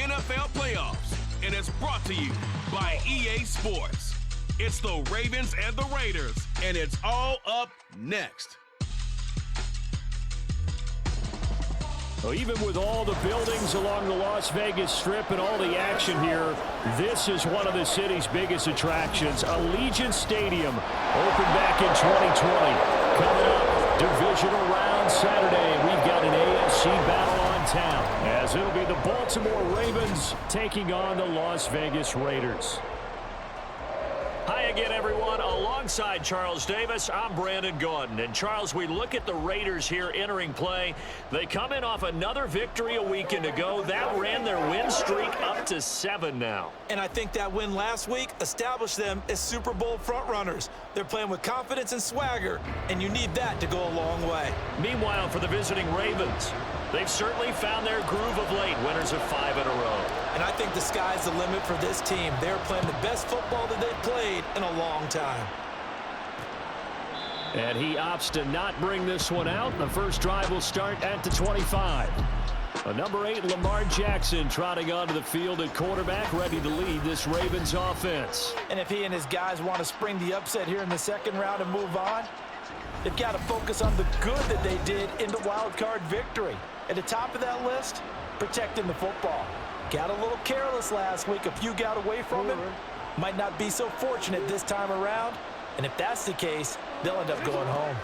NFL playoffs, and it's brought to you by EA Sports. It's the Ravens and the Raiders, and it's all up next. Well, even with all the buildings along the Las Vegas Strip and all the action here, this is one of the city's biggest attractions. Allegiant Stadium opened back in 2020. Coming up, Divisional round Saturday. We've got an AFC battle on town, as it'll be the Baltimore Ravens taking on the Las Vegas Raiders. Hi again, everyone. Alongside Charles Davis, I'm Brandon Gaudin. And, Charles, we look at the Raiders here entering play. They come in off another victory a weekend ago. That ran their win streak up to 7 now. And I think that win last week established them as Super Bowl frontrunners. They're playing with confidence and swagger, and you need that to go a long way. Meanwhile, for the visiting Ravens, they've certainly found their groove of late, winners of 5 in a row. And I think the sky's the limit for this team. They're playing the best football that they've played in a long time. And he opts to not bring this one out. The first drive will start at the 25. Number 8, Lamar Jackson, trotting onto the field at quarterback, ready to lead this Ravens offense. And if he and his guys want to spring the upset here in the second round and move on, they've got to focus on the good that they did in the wild card victory. At the top of that list, protecting the football. Got a little careless last week. A few got away from him. Might not be so fortunate this time around. And if that's the case, they'll end up going home.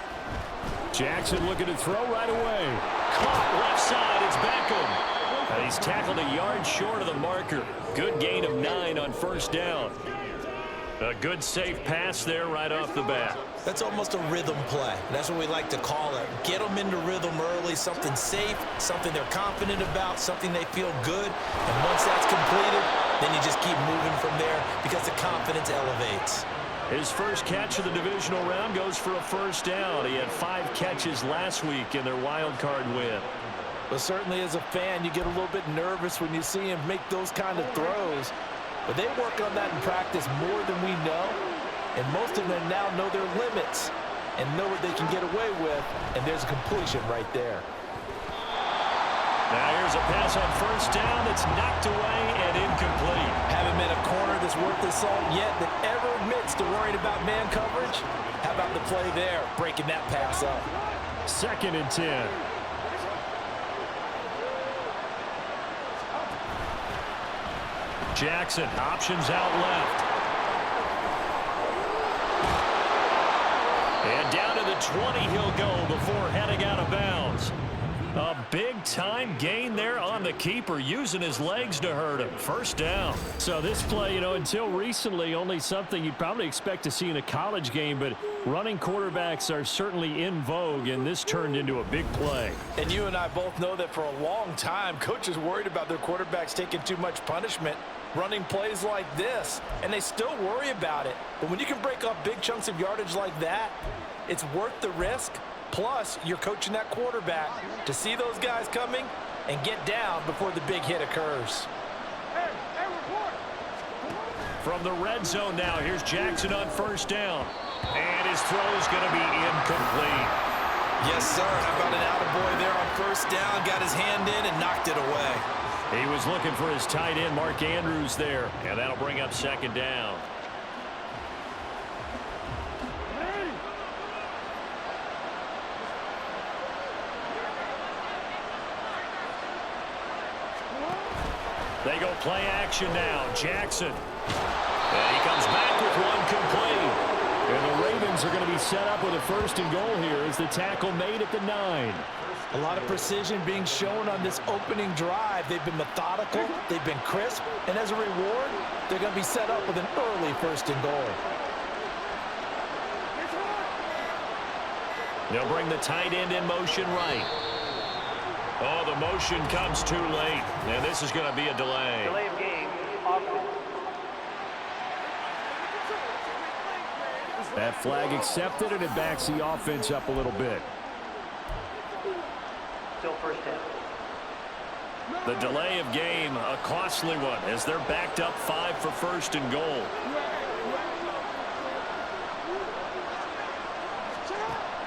Jackson looking to throw right away. Caught left side. It's Beckham. And he's tackled a yard short of the marker. Good gain of 9 on first down. A good safe pass there right off the bat. That's almost a rhythm play. That's what we like to call it. Get them into rhythm early, something safe, something they're confident about, something they feel good. And once that's completed, then you just keep moving from there because the confidence elevates. His first catch of the divisional round goes for a first down. He had 5 catches last week in their wild card win. But certainly as a fan, you get a little bit nervous when you see him make those kind of throws. But they work on that in practice more than we know. And most of them now know their limits and know what they can get away with. And there's a completion right there. Now here's a pass on first down that's knocked away and incomplete. Haven't met a corner that's worth the salt yet that ever admits to worrying about man coverage. How about the play there, breaking that pass up? 2nd and 10. Jackson options out left. And down to the 20 he'll go before heading out of bounds. A big-time gain there on the keeper, using his legs to hurt him. First down. So this play, until recently, only something you'd probably expect to see in a college game, but running quarterbacks are certainly in vogue, and this turned into a big play. And you and I both know that for a long time, coaches worried about their quarterbacks taking too much punishment, running plays like this, and they still worry about it. But when you can break up big chunks of yardage like that, it's worth the risk. Plus, you're coaching that quarterback to see those guys coming and get down before the big hit occurs. From the red zone now, here's Jackson on first down. And his throw's going to be incomplete. Yes, sir. How about an attaboy there on first down? Got his hand in and knocked it away. He was looking for his tight end, Mark Andrews, there. And that'll bring up 2nd down. They go play action now. Jackson. And he comes back with one complete. And the Ravens are going to be set up with a 1st and goal here as the tackle made at the 9. A lot of precision being shown on this opening drive. They've been methodical. They've been crisp. And as a reward, they're going to be set up with an early 1st and goal. They'll bring the tight end in motion right. Oh, the motion comes too late, and this is going to be a delay. Delay of game, offense. That flag accepted, and it backs the offense up a little bit. Still first down. The delay of game, a costly one, as they're backed up 5 for 1st and goal.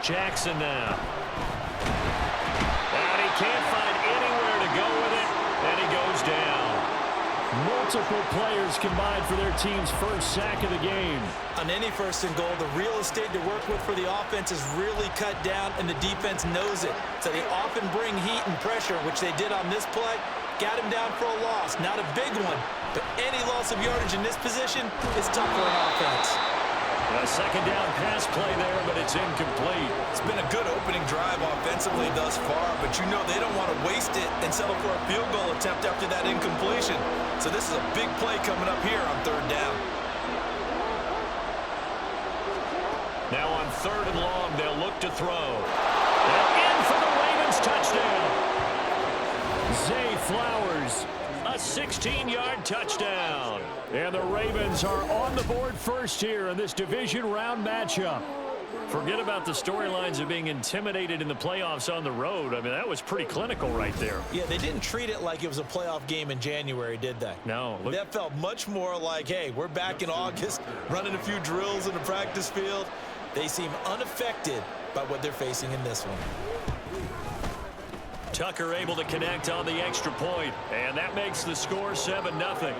Jackson now. And he can't find anywhere to go with it, and he goes down. Multiple players combined for their team's first sack of the game. On any first and goal, the real estate to work with for the offense is really cut down, and the defense knows it. So they often bring heat and pressure, which they did on this play. Got him down for a loss. Not a big one, but any loss of yardage in this position is tough for an offense. A second down pass play there, but it's incomplete. It's been a good opening drive offensively thus far, but you know they don't want to waste it and settle for a field goal attempt after that incompletion. So this is a big play coming up here on third down. Now on third and long, they'll look to throw. And in for the Ravens touchdown. Zay Flowers, a 16-yard touchdown. And the Ravens are on the board first here in this division round matchup. Forget about the storylines of being intimidated in the playoffs on the road. I mean, that was pretty clinical right there. Yeah, they didn't treat it like it was a playoff game in January, did they? No. That felt much more like, hey, we're back in August, running a few drills in the practice field. They seem unaffected by what they're facing in this one. Tucker able to connect on the extra point, and that makes the score 7-0.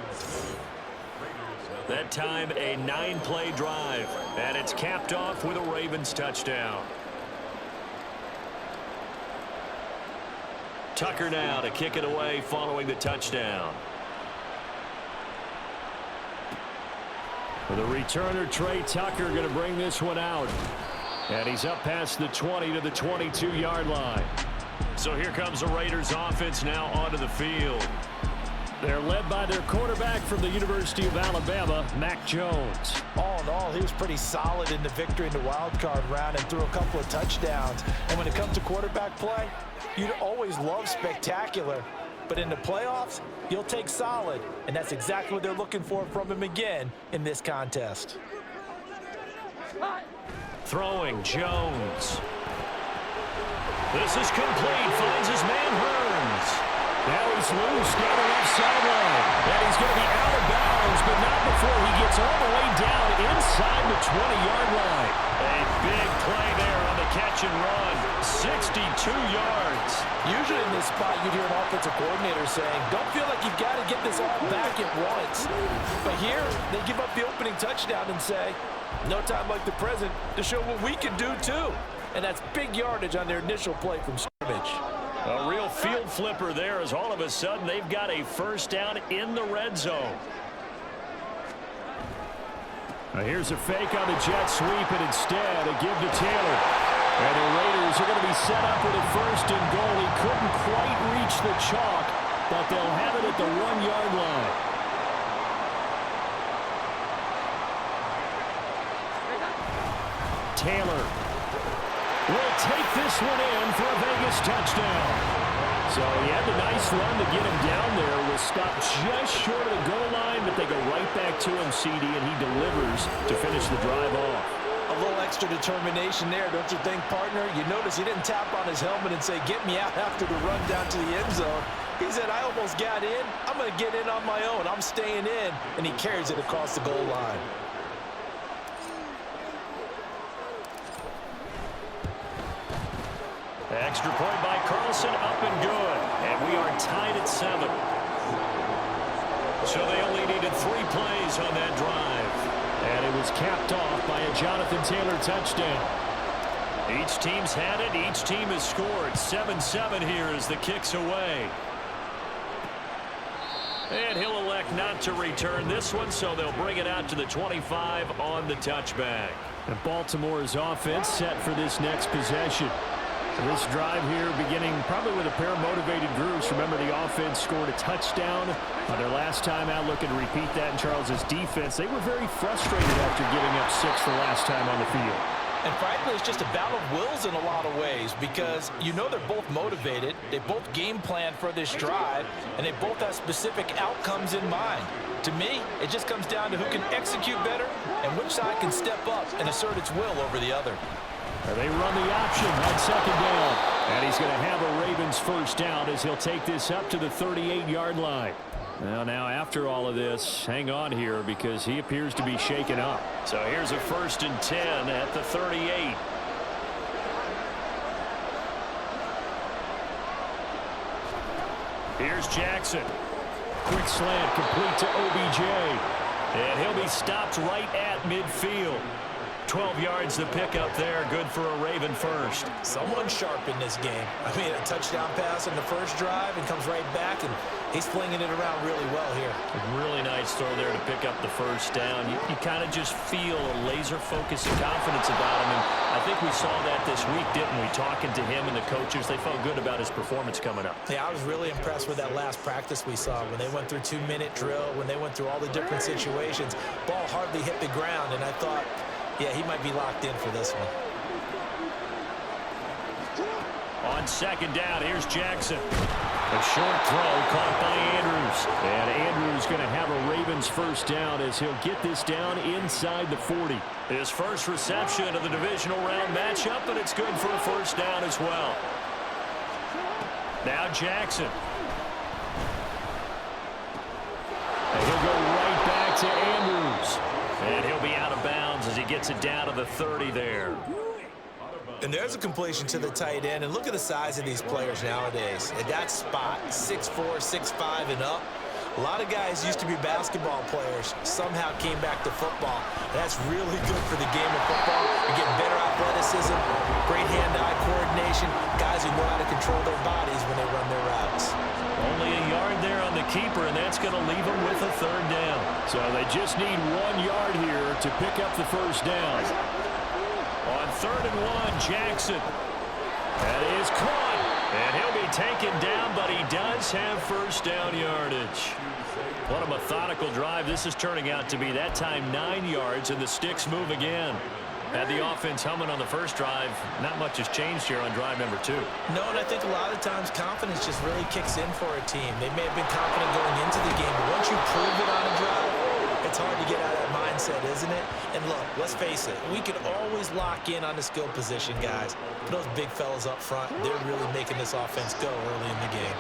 That time a 9-play drive, and it's capped off with a Ravens touchdown. Tucker now to kick it away following the touchdown. For the returner, Trey Tucker going to bring this one out. And he's up past the 20 to the 22-yard line. So here comes the Raiders offense now onto the field. They're led by their quarterback from the University of Alabama, Mac Jones. All in all, he was pretty solid in the victory in the wild card round and threw a couple of touchdowns. And when it comes to quarterback play, you'd always love spectacular. But in the playoffs, you'll take solid. And that's exactly what they're looking for from him again in this contest. Throwing Jones. This is complete. Finds his man Hearns. Now he's loose down the left sideline. And he's going to be out of bounds, but not before he gets all the way down inside the 20-yard line. A big play there on the catch and run. 62 yards. Usually in this spot, you'd hear an offensive coordinator saying, don't feel like you've got to get this all back at once. But here, they give up the opening touchdown and say, no time like the present to show what we can do too. And that's big yardage on their initial play from scrimmage. A real field flipper there as all of a sudden they've got a first down in the red zone. Now here's a fake on the jet sweep, and instead a give to Taylor. And the Raiders are going to be set up with a first and goal. He couldn't quite reach the chalk, but they'll have it at the 1-yard line. Taylor will take this one in for a Vegas touchdown. So he had a nice run to get him down there. Was stopped just short of the goal line, but they go right back to him, CD, and he delivers to finish the drive off. A little extra determination there, don't you think, partner? You notice he didn't tap on his helmet and say, get me out after the run down to the end zone. He said, I almost got in. I'm going to get in on my own. I'm staying in. And he carries it across the goal line. Extra point by Carlson, up and good. And we are tied at 7. So they only needed 3 plays on that drive. And it was capped off by a Jonathan Taylor touchdown. Each team's had it. Each team has scored. 7-7 here as the kick's away. And he'll elect not to return this one, so they'll bring it out to the 25 on the touchback. And Baltimore's offense set for this next possession. This drive here beginning probably with a pair of motivated groups. Remember, the offense scored a touchdown on their last time out, looking to repeat that in Charles's defense. They were very frustrated after giving up 6 the last time on the field. And frankly, it's just a battle of wills in a lot of ways because you know they're both motivated, they both game plan for this drive, and they both have specific outcomes in mind. To me, it just comes down to who can execute better and which side can step up and assert its will over the other. They run the option on second down. And he's going to have a Ravens first down as he'll take this up to the 38-yard line. Well, now after all of this, hang on here because he appears to be shaken up. So here's a 1st and 10 at the 38. Here's Jackson. Quick slant complete to OBJ. And he'll be stopped right at midfield. 12 yards to pick up there. Good for a Raven first. Someone sharp in this game. I mean, a touchdown pass in the first drive and comes right back, and he's flinging it around really well here. A really nice throw there to pick up the first down. You kind of just feel a laser focus and confidence about him, and I think we saw that this week, didn't we? Talking to him and the coaches, they felt good about his performance coming up. Yeah, I was really impressed with that last practice we saw when they went through 2-minute drill, when they went through all the different situations. Ball hardly hit the ground, and I thought, yeah, he might be locked in for this one. On second down, here's Jackson. A short throw caught by Andrews. And Andrews going to have a Ravens first down as he'll get this down inside the 40. His first reception of the divisional round matchup, but it's good for a first down as well. Now Jackson. And he'll go right back to Andrews. And he'll be out of bounds as he gets it down to the 30 there. And there's a completion to the tight end. And look at the size of these players nowadays. At that spot, 6'4", 6'5", and up. A lot of guys used to be basketball players, somehow came back to football. That's really good for the game of football. You're getting better athleticism, great hand-eye coordination, guys who know how to control their bodies when they run their routes. Only a yard there on the keeper, and that's going to leave them with a third down. So they just need 1 yard here to pick up the first down. On 3rd and 1, Jackson. That is caught. And he'll be taken down, but he does have first down yardage. What a methodical drive this is turning out to be. That time 9 yards, and the sticks move again. Had the offense humming on the first drive. Not much has changed here on drive number 2. No, and I think a lot of times confidence just really kicks in for a team. They may have been confident going into the game, but once you prove it on a drive, it's hard to get out of that mindset, isn't it? And look, let's face it, we can always lock in on the skill position, guys. But those big fellas up front, they're really making this offense go early in the game.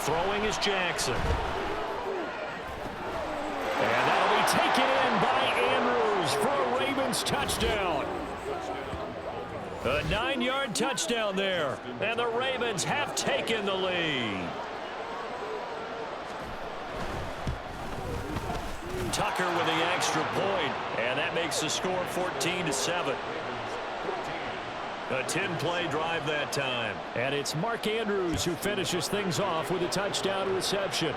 Throwing is Jackson. And that'll be taken in by Andrews for a Ravens touchdown. A 9-yard touchdown there. And the Ravens have taken the lead. Tucker with the extra point, and that makes the score 14-7. A 10-play drive that time. And it's Mark Andrews who finishes things off with a touchdown reception.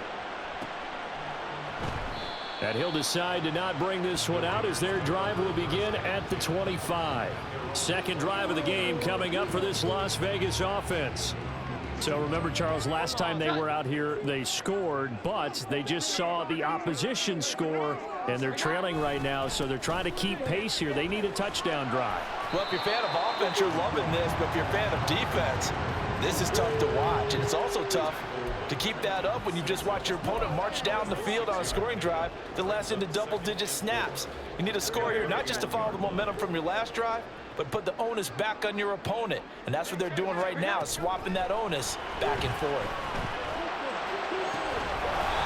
And he'll decide to not bring this one out as their drive will begin at the 25. Second drive of the game coming up for this Las Vegas offense. So remember, Charles, last time they were out here, they scored, but they just saw the opposition score, and they're trailing right now, so they're trying to keep pace here. They need a touchdown drive. Well, if you're a fan of offense, you're loving this, but if you're a fan of defense, this is tough to watch, and it's also tough to keep that up when you just watch your opponent march down the field on a scoring drive that lasts into double-digit snaps. You need a score here, not just to follow the momentum from your last drive, but put the onus back on your opponent. And that's what they're doing right now, swapping that onus back and forth.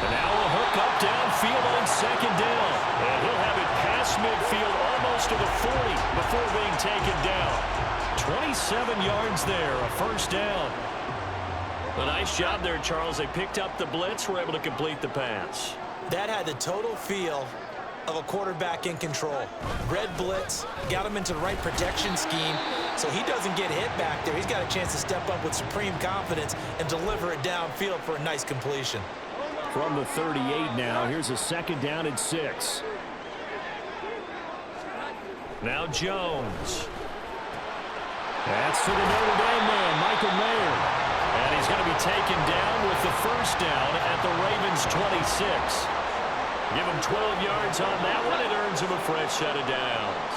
And now a hook up downfield on second down. And he'll have it past midfield almost to the 40 before being taken down. 27 yards there, a first down. A nice job there, Charles. They picked up the blitz, were able to complete the pass. That had the total feel of a quarterback in control. Red blitz, got him into the right protection scheme, so he doesn't get hit back there. He's got a chance to step up with supreme confidence and deliver it downfield for a nice completion. From the 38 now, here's a second down and 6. Now Jones. That's to the Notre Dame man, Michael Mayer. And he's going to be taken down with the first down at the Ravens 26. Give him 12 yards on that one. It earns him a fresh set of downs.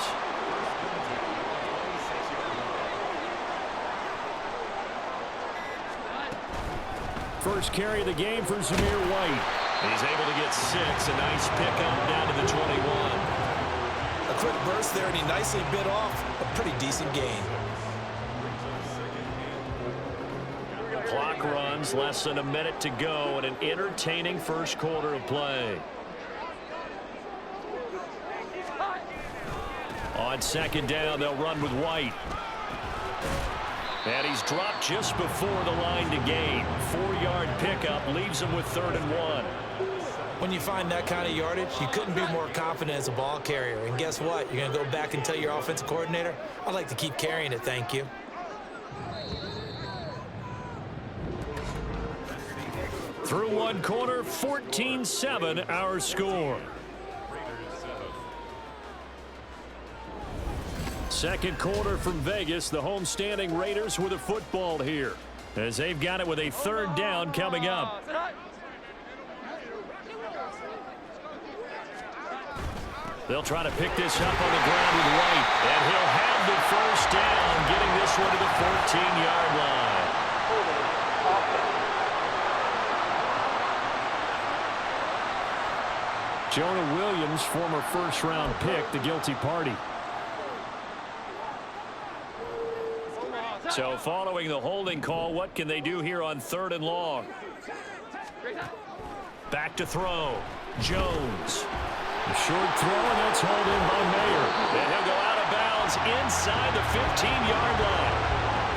First carry of the game for Zamir White. He's able to get 6. A nice pickup down to the 21. A quick burst there, and he nicely bit off a pretty decent gain. Clock runs, less than a minute to go, and an entertaining first quarter of play. On second down, they'll run with White. And he's dropped just before the line to gain. 4-yard pickup leaves him with 3rd and 1. When you find that kind of yardage, you couldn't be more confident as a ball carrier. And guess what? You're going to go back and tell your offensive coordinator, I'd like to keep carrying it, thank you. Through one quarter, 14-7 our score. Second quarter from Vegas, the homestanding Raiders with a football here, as they've got it with a 3rd down coming up. They'll try to pick this up on the ground with White, and he'll have the 1st down, getting this one to the 14-yard line. Jonah Williams, former 1st-round pick, the guilty party. So following the holding call, what can they do here on 3rd and long? Back to throw. Jones. A short throw, and that's hauled in by Mayer. And he'll go out of bounds inside the 15-yard line.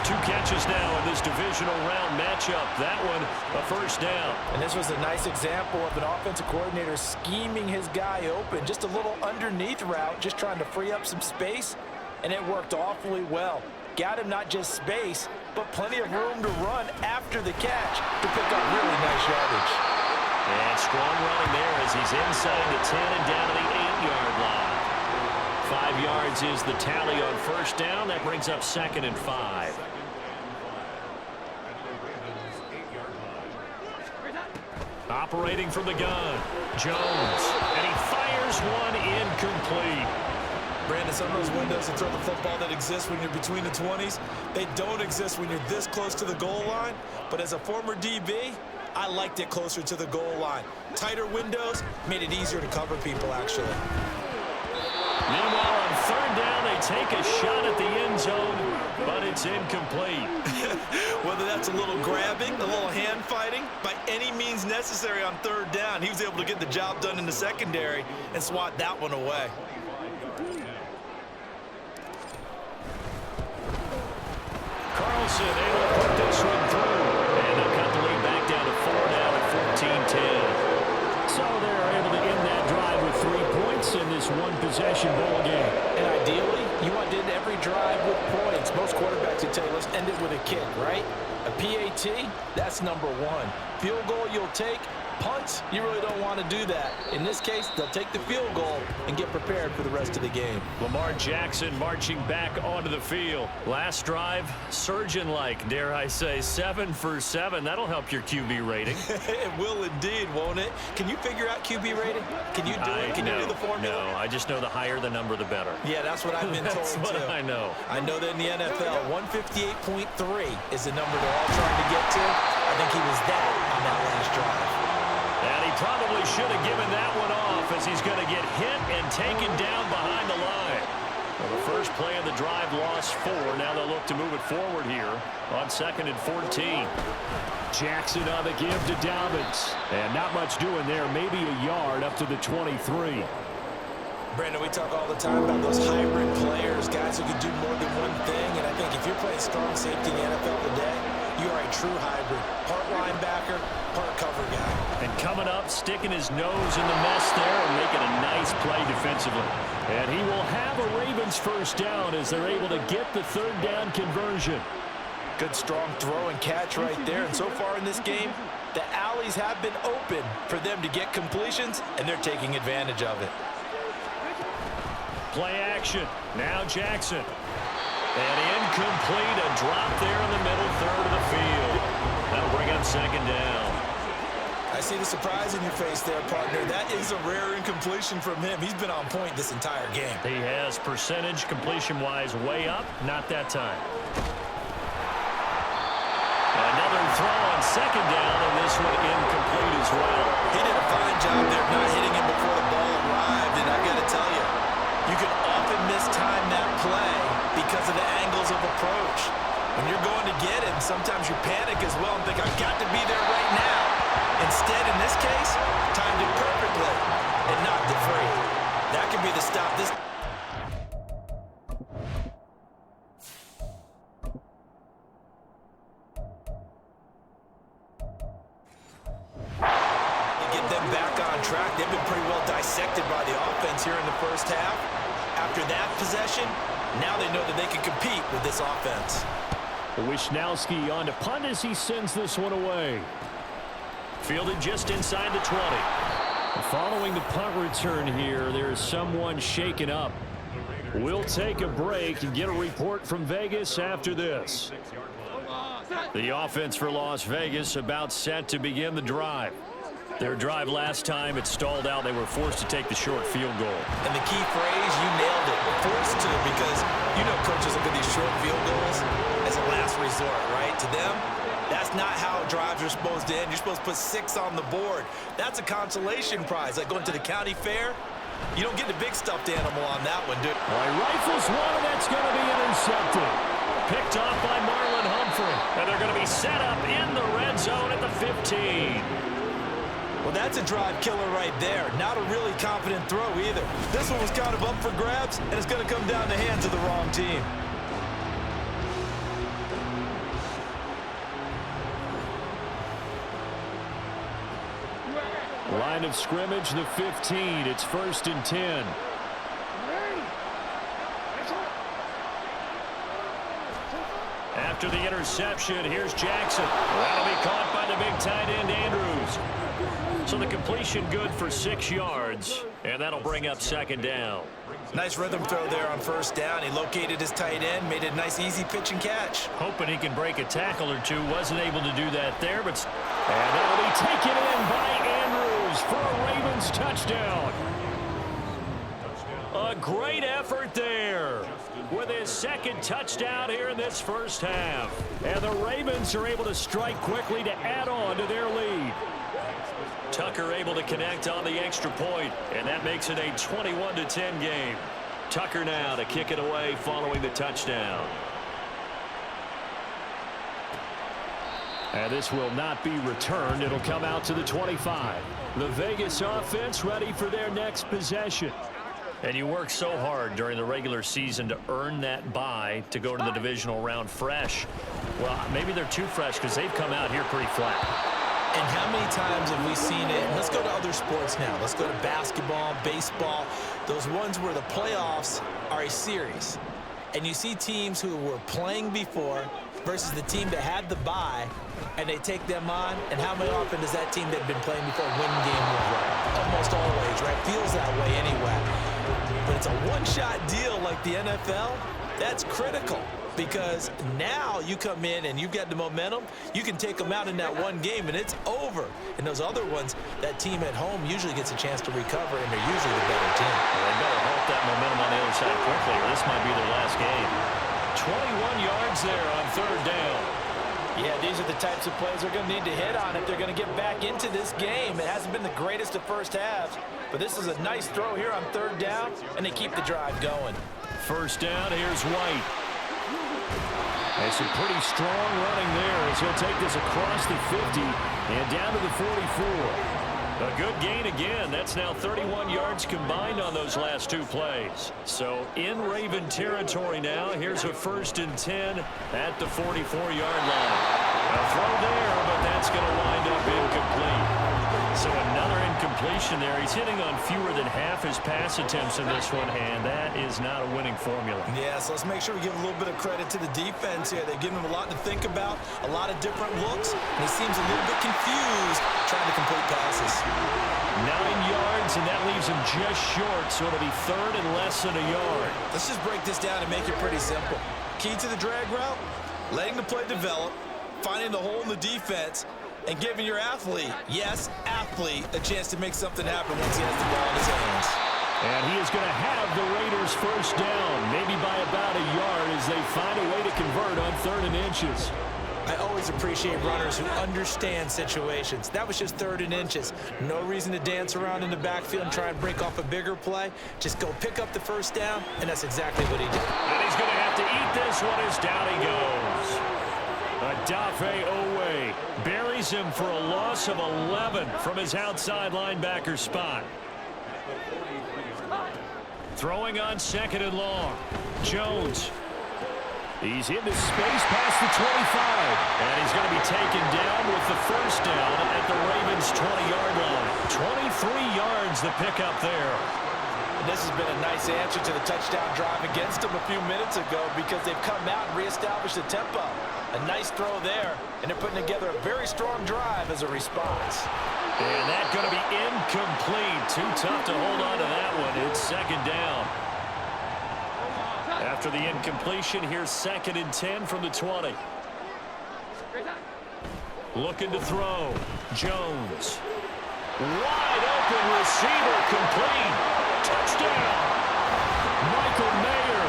2 catches now in this divisional round matchup. That one a 1st down. And this was a nice example of an offensive coordinator scheming his guy open. Just a little underneath route, just trying to free up some space, and it worked awfully well. Got him not just space, but plenty of room to run after the catch to pick up really nice yardage. And strong running there as he's inside the 10 and down to the 8-yard line. 5 yards is the tally on 1st down. That brings up 2nd and 5. Operating from the gun, Jones. And he fires one incomplete. Brandon, some of those windows to throw the football that exist when you're between the 20s, they don't exist when you're this close to the goal line. But as a former DB, I liked it closer to the goal line. Tighter windows made it easier to cover people, actually. Meanwhile, on 3rd down, they take a shot at the end zone, but it's incomplete. Whether that's a little grabbing, a little hand fighting, by any means necessary on 3rd down, he was able to get the job done in the secondary and swat that one away. Carlson able to put this one through. And they'll cut the lead back down to 4 now at 14-10. So they're able to end that drive with 3 points in this one-possession ball game. And ideally, you want to end every drive with points. Most quarterbacks would tell you, let's end it with a kick, right? A PAT, that's number 1. Field goal you'll take. Punts, you really don't want to do that. In this case, they'll take the field goal and get prepared for the rest of the game. Lamar Jackson marching back onto the field. Last drive, surgeon-like, dare I say, 7 for 7. That'll help your QB rating. It will indeed, won't it? Can you figure out QB rating? Can you do it? Can you do the formula? No, I just know the higher the number, the better. Yeah, that's what I've been told, That's what too. I know. I know that in the NFL, 158.3 is the number they're all trying to get to. I think he was that on that last drive. And he probably should have given that one off as he's going to get hit and taken down behind the line. Well, the first play of the drive lost 4. Now they'll look to move it forward here on 2nd and 14. Jackson on the give to Dobbins. And not much doing there. Maybe a yard up to the 23. Brandon, we talk all the time about those hybrid players, guys who can do more than one thing. And I think if you're playing strong safety in the NFL today, you are a true hybrid. Part linebacker, part cover guy. And coming up, sticking his nose in the mess there and making a nice play defensively. And he will have a Ravens 1st down as they're able to get the 3rd down conversion. Good strong throw and catch right there. And so far in this game, the alleys have been open for them to get completions, and they're taking advantage of it. Play action. Now Jackson. And incomplete. A drop there in the middle 3rd of the field. That'll bring up 2nd down. I see the surprise in your face there, partner. That is a rare incompletion from him. He's been on point this entire game. He has percentage completion-wise way up. Not that time. Another throw on 2nd down, and this one incomplete as well. He did a fine job there of not hitting him before the ball arrived, and I got to tell you, you can often mistime that play because of the angles of approach. When you're going to get him, sometimes you panic as well and think, I've got to be there right now. Instead, in this case, timed it perfectly and knocked it free. That could be the stop. get them back on track. They've been pretty well dissected by the offense here in the first half. After that possession, now they know that they can compete with this offense. Wisnowski on to punt as he sends this one away. Fielded just inside the 20. Following the punt return here, there's someone shaken up. We'll take a break and get a report from Vegas after this. The offense for Las Vegas about set to begin the drive. Their drive last time, it stalled out. They were forced to take the short field goal. And the key phrase, you nailed it, forced to, because you know coaches look at these short field goals as a last resort, right? To them, that's not how drives are supposed to end. You're supposed to put 6 on the board. That's a consolation prize, like going to the county fair. You don't get the big stuffed animal on that one, dude. Rifles one, and that's going to be intercepted. Picked off by Marlon Humphrey. And they're going to be set up in the red zone at the 15. Well, that's a drive killer right there. Not a really confident throw either. This one was kind of up for grabs, and it's going to come down the hands of the wrong team. Line of scrimmage, the 15. It's 1st and 10. After the interception, here's Jackson. That'll be caught by the big tight end, Andrews. So the completion good for 6 yards, and that'll bring up 2nd down. Nice rhythm throw there on 1st down. He located his tight end, made it a nice, easy pitch and catch. Hoping he can break a tackle or two. Wasn't able to do that there, but and that'll be taken in by Andrews for a Ravens touchdown. A great effort there with his 2nd touchdown here in this first half. And the Ravens are able to strike quickly to add on to their lead. Tucker able to connect on the extra point, and that makes it a 21-10 game. Tucker now to kick it away following the touchdown. And this will not be returned. It'll come out to the 25. The Vegas offense ready for their next possession. And you work so hard during the regular season to earn that bye to go to the divisional round fresh. Well, maybe they're too fresh because they've come out here pretty flat. And how many times have we seen it? And let's go to other sports now. Let's go to basketball, baseball, those ones where the playoffs are a series. And you see teams who were playing before versus the team that had the bye, and they take them on. And how many often does that team that had been playing before win game 1? Almost always, right? Feels that way anyway. But it's a one-shot deal like the NFL. That's critical. Because now you come in and you get the momentum, you can take them out in that one game and it's over. And those other ones, that team at home usually gets a chance to recover, and they're usually the better team. Well, they better halt that momentum on the other side quickly, or this might be their last game. 21 yards there on 3rd down. Yeah, these are the types of plays they're going to need to hit on if they're going to get back into this game. It hasn't been the greatest of first halves, but this is a nice throw here on 3rd down, and they keep the drive going. 1st down, here's White. And some pretty strong running there as he'll take this across the 50 and down to the 44. A good gain again. That's now 31 yards combined on those last 2 plays. So in Raven territory now. Here's a 1st and 10 at the 44-yard line. A throw there, but that's going to wind up incomplete. So another incompletion there. He's hitting on fewer than half his pass attempts in this one, and that is not a winning formula. Yeah, so let's make sure we give a little bit of credit to the defense here. They've given him a lot to think about, a lot of different looks, and he seems a little bit confused trying to complete passes. 9 yards, and that leaves him just short, so it'll be 3rd and less than a yard. Let's just break this down and make it pretty simple. Key to the drag route, letting the play develop, finding the hole in the defense, and giving your athlete, yes, athlete, a chance to make something happen once he has the ball in his hands. And he is going to have the Raiders 1st down, maybe by about a yard as they find a way to convert on 3rd and inches. I always appreciate runners who understand situations. That was just 3rd and inches. No reason to dance around in the backfield and try and break off a bigger play. Just go pick up the 1st down, and that's exactly what he did. And he's going to have to eat this one as down he goes. Adafe Owe buries him for a loss of 11 from his outside linebacker spot. Throwing on 2nd and long. Jones. He's into space past the 25. And he's going to be taken down with the 1st down at the Ravens' 20-yard line. the pickup there. And this has been a nice answer to the touchdown drive against them a few minutes ago because they've come out and reestablished the tempo. A nice throw there, and they're putting together a very strong drive as a response. And that's going to be incomplete. Too tough to hold on to that one. It's second down. After the incompletion, here's 2nd and 10 from the 20. Looking to throw. Jones. Wide open receiver, complete. Touchdown. Michael Mayer.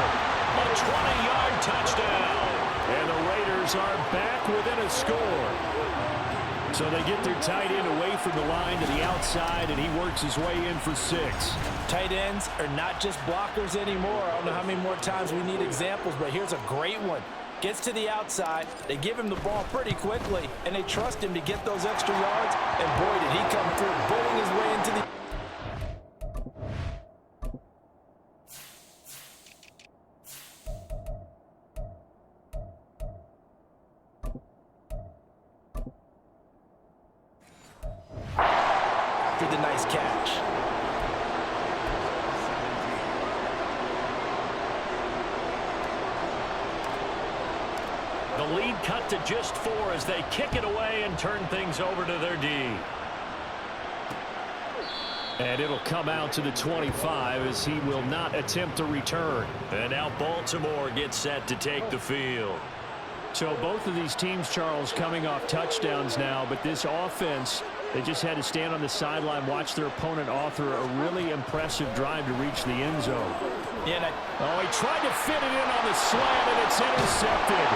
A 20-yard touchdown. And the Raiders are back within a score. So they get their tight end away from the line to the outside, and he works his way in for 6. Tight ends are not just blockers anymore. I don't know how many more times we need examples, but here's a great one. Gets to the outside, they give him the ball pretty quickly, and they trust him to get those extra yards, and boy, did he come through, bullying his way into the... After the nice catch. The lead cut to just 4 as they kick it away and turn things over to their D. And it'll come out to the 25 as he will not attempt a return. And now Baltimore gets set to take the field. So both of these teams, Charles, coming off touchdowns now, but this offense, they just had to stand on the sideline, watch their opponent author a really impressive drive to reach the end zone. Yeah, he tried to fit it in on the slant, and it's intercepted.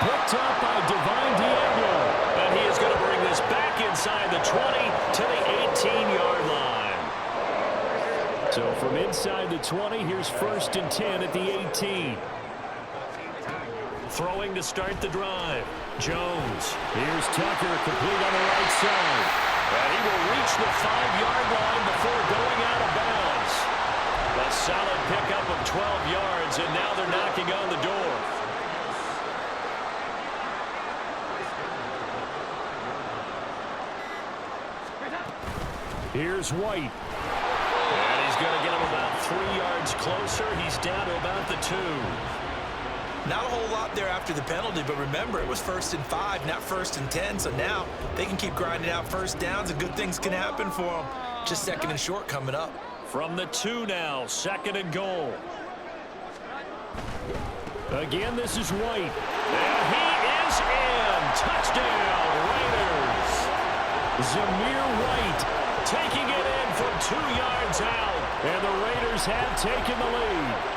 Picked up by Divine Diego. And he is going to bring this back inside the 20 to the 18-yard line. So from inside the 20, here's 1st and 10 at the 18. Throwing to start the drive. Jones. Here's Tucker, complete on the right side. And he will reach the 5-yard line before going out of bounds. A solid pickup of 12 yards, and now they're knocking on the door. Here's White. And he's going to get him about 3 yards closer. He's down to about the 2. not a whole lot there after the penalty, but remember, it was 1st and 5, not 1st and 10, so now they can keep grinding out first downs and good things can happen for them. Just 2nd and short coming up. From the 2 now, 2nd and goal. Again, this is White. And he is in. Touchdown, Raiders. Zamir White taking it in from 2 yards out. And the Raiders have taken the lead.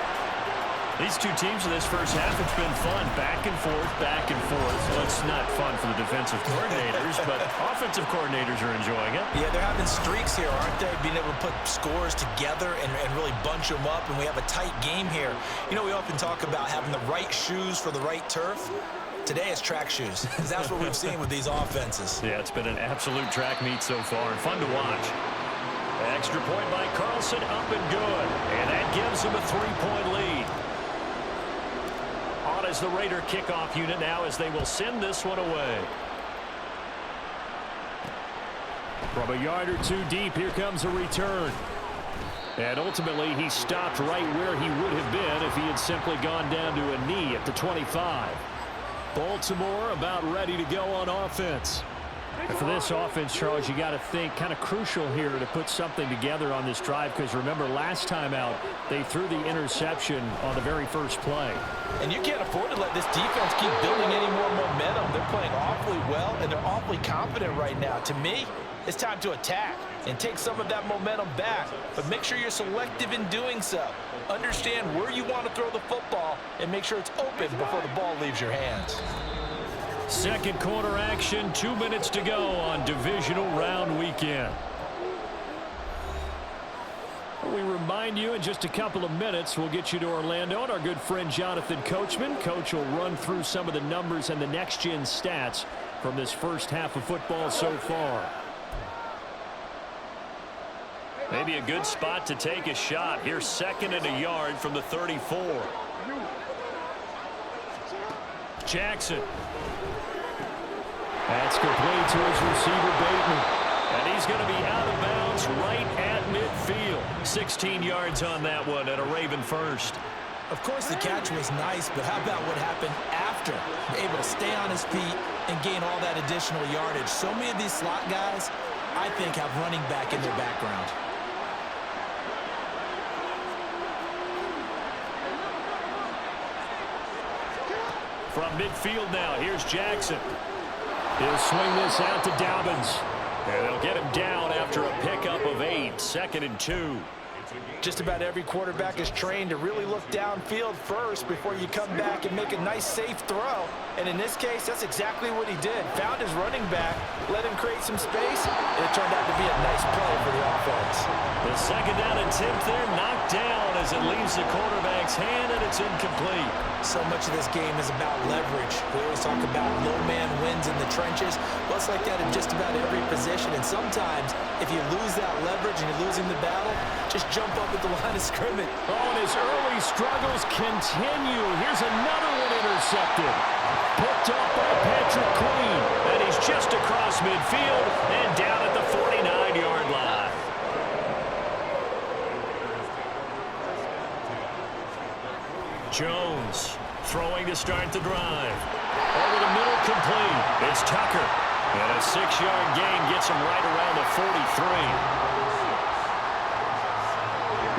These two teams in this first half, it's been fun. Back and forth, back and forth. Well, it's not fun for the defensive coordinators, but offensive coordinators are enjoying it. Yeah, they're having streaks here, aren't they? Being able to put scores together and really bunch them up, and we have a tight game here. You know, we often talk about having the right shoes for the right turf. Today it's track shoes, because that's what we've seen with these offenses. Yeah, it's been an absolute track meet so far, and fun to watch. Extra point by Carlson, up and good. And that gives him a 3-point lead. On as the Raider kickoff unit now as they will send this one away. From a yard or 2 deep, here comes a return. And ultimately, he stopped right where he would have been if he had simply gone down to a knee at the 25. Baltimore about ready to go on offense. And for this offense, Charles, you got to think kind of crucial here to put something together on this drive, because remember last time out they threw the interception on the very first play. And you can't afford to let this defense keep building any more momentum. They're playing awfully well, and they're awfully confident right now. To me, it's time to attack and take some of that momentum back, but make sure you're selective in doing so. Understand where you want to throw the football and make sure it's open before the ball leaves your hands. Second quarter action, 2 minutes to go on divisional round weekend. We remind you in just a couple of minutes we'll get you to Orlando and our good friend Jonathan Coachman. Coach will run through some of the numbers and the next-gen stats from this first half of football so far. Maybe a good spot to take a shot. Here's 2nd and a yard from the 34. Jackson. That's complete to his receiver, Bateman. And he's going to be out of bounds right at midfield. 16 yards on that one and a Raven first. Of course, the catch was nice, but how about what happened after? Able to stay on his feet and gain all that additional yardage. So many of these slot guys, I think, have running back in their background. From midfield now, here's Jackson. He'll swing this out to Dobbins. And they'll get him down after a pickup of 8, 2nd and 2. Just about every quarterback is trained to really look downfield first before you come back and make a nice, safe throw. And in this case, that's exactly what he did. Found his running back, let him create some space, and it turned out to be a nice play for the offense. The 2nd down attempt there knocked down as it leaves the quarterback's hand, and it's incomplete. So much of this game is about leverage. We always talk about low man wins in the trenches. Well, it's like that in just about every position. And sometimes, if you lose that leverage and you're losing the battle, just jump up at the line of scrimmage. Oh, and his early struggles continue. Here's another one intercepted. Picked up by Patrick Queen. And he's just across midfield and down at the 49-yard line. Jones throwing to start the drive. Over the middle, complete. It's Tucker. And a 6-yard gain gets him right around the 43.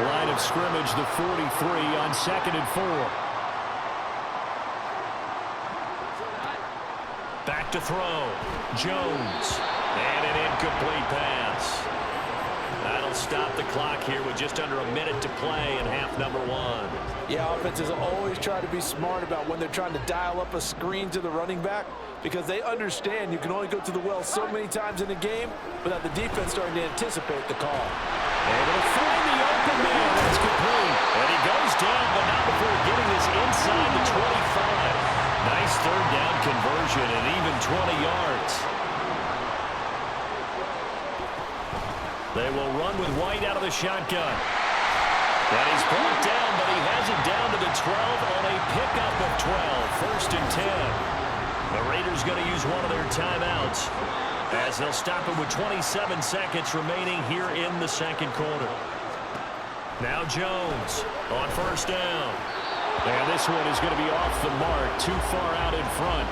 Line of scrimmage, the 43 on 2nd and 4. Back to throw. Jones. And an incomplete pass. That'll stop the clock here with just under a minute to play in half number 1. Yeah, offenses always try to be smart about when they're trying to dial up a screen to the running back because they understand you can only go to the well so many times in a game without the defense starting to anticipate the call. Able to find the open man. That's complete. And he goes down, but not before getting this inside the 25. Nice 3rd down conversion and even 20 yards. They will run with White out of the shotgun. And he's brought down, but he has it down to the 12 on a pickup of 12. 1st and 10. The Raiders going to use one of their timeouts as they'll stop it with 27 seconds remaining here in the 2nd quarter. Now Jones on 1st down. And this one is going to be off the mark, too far out in front.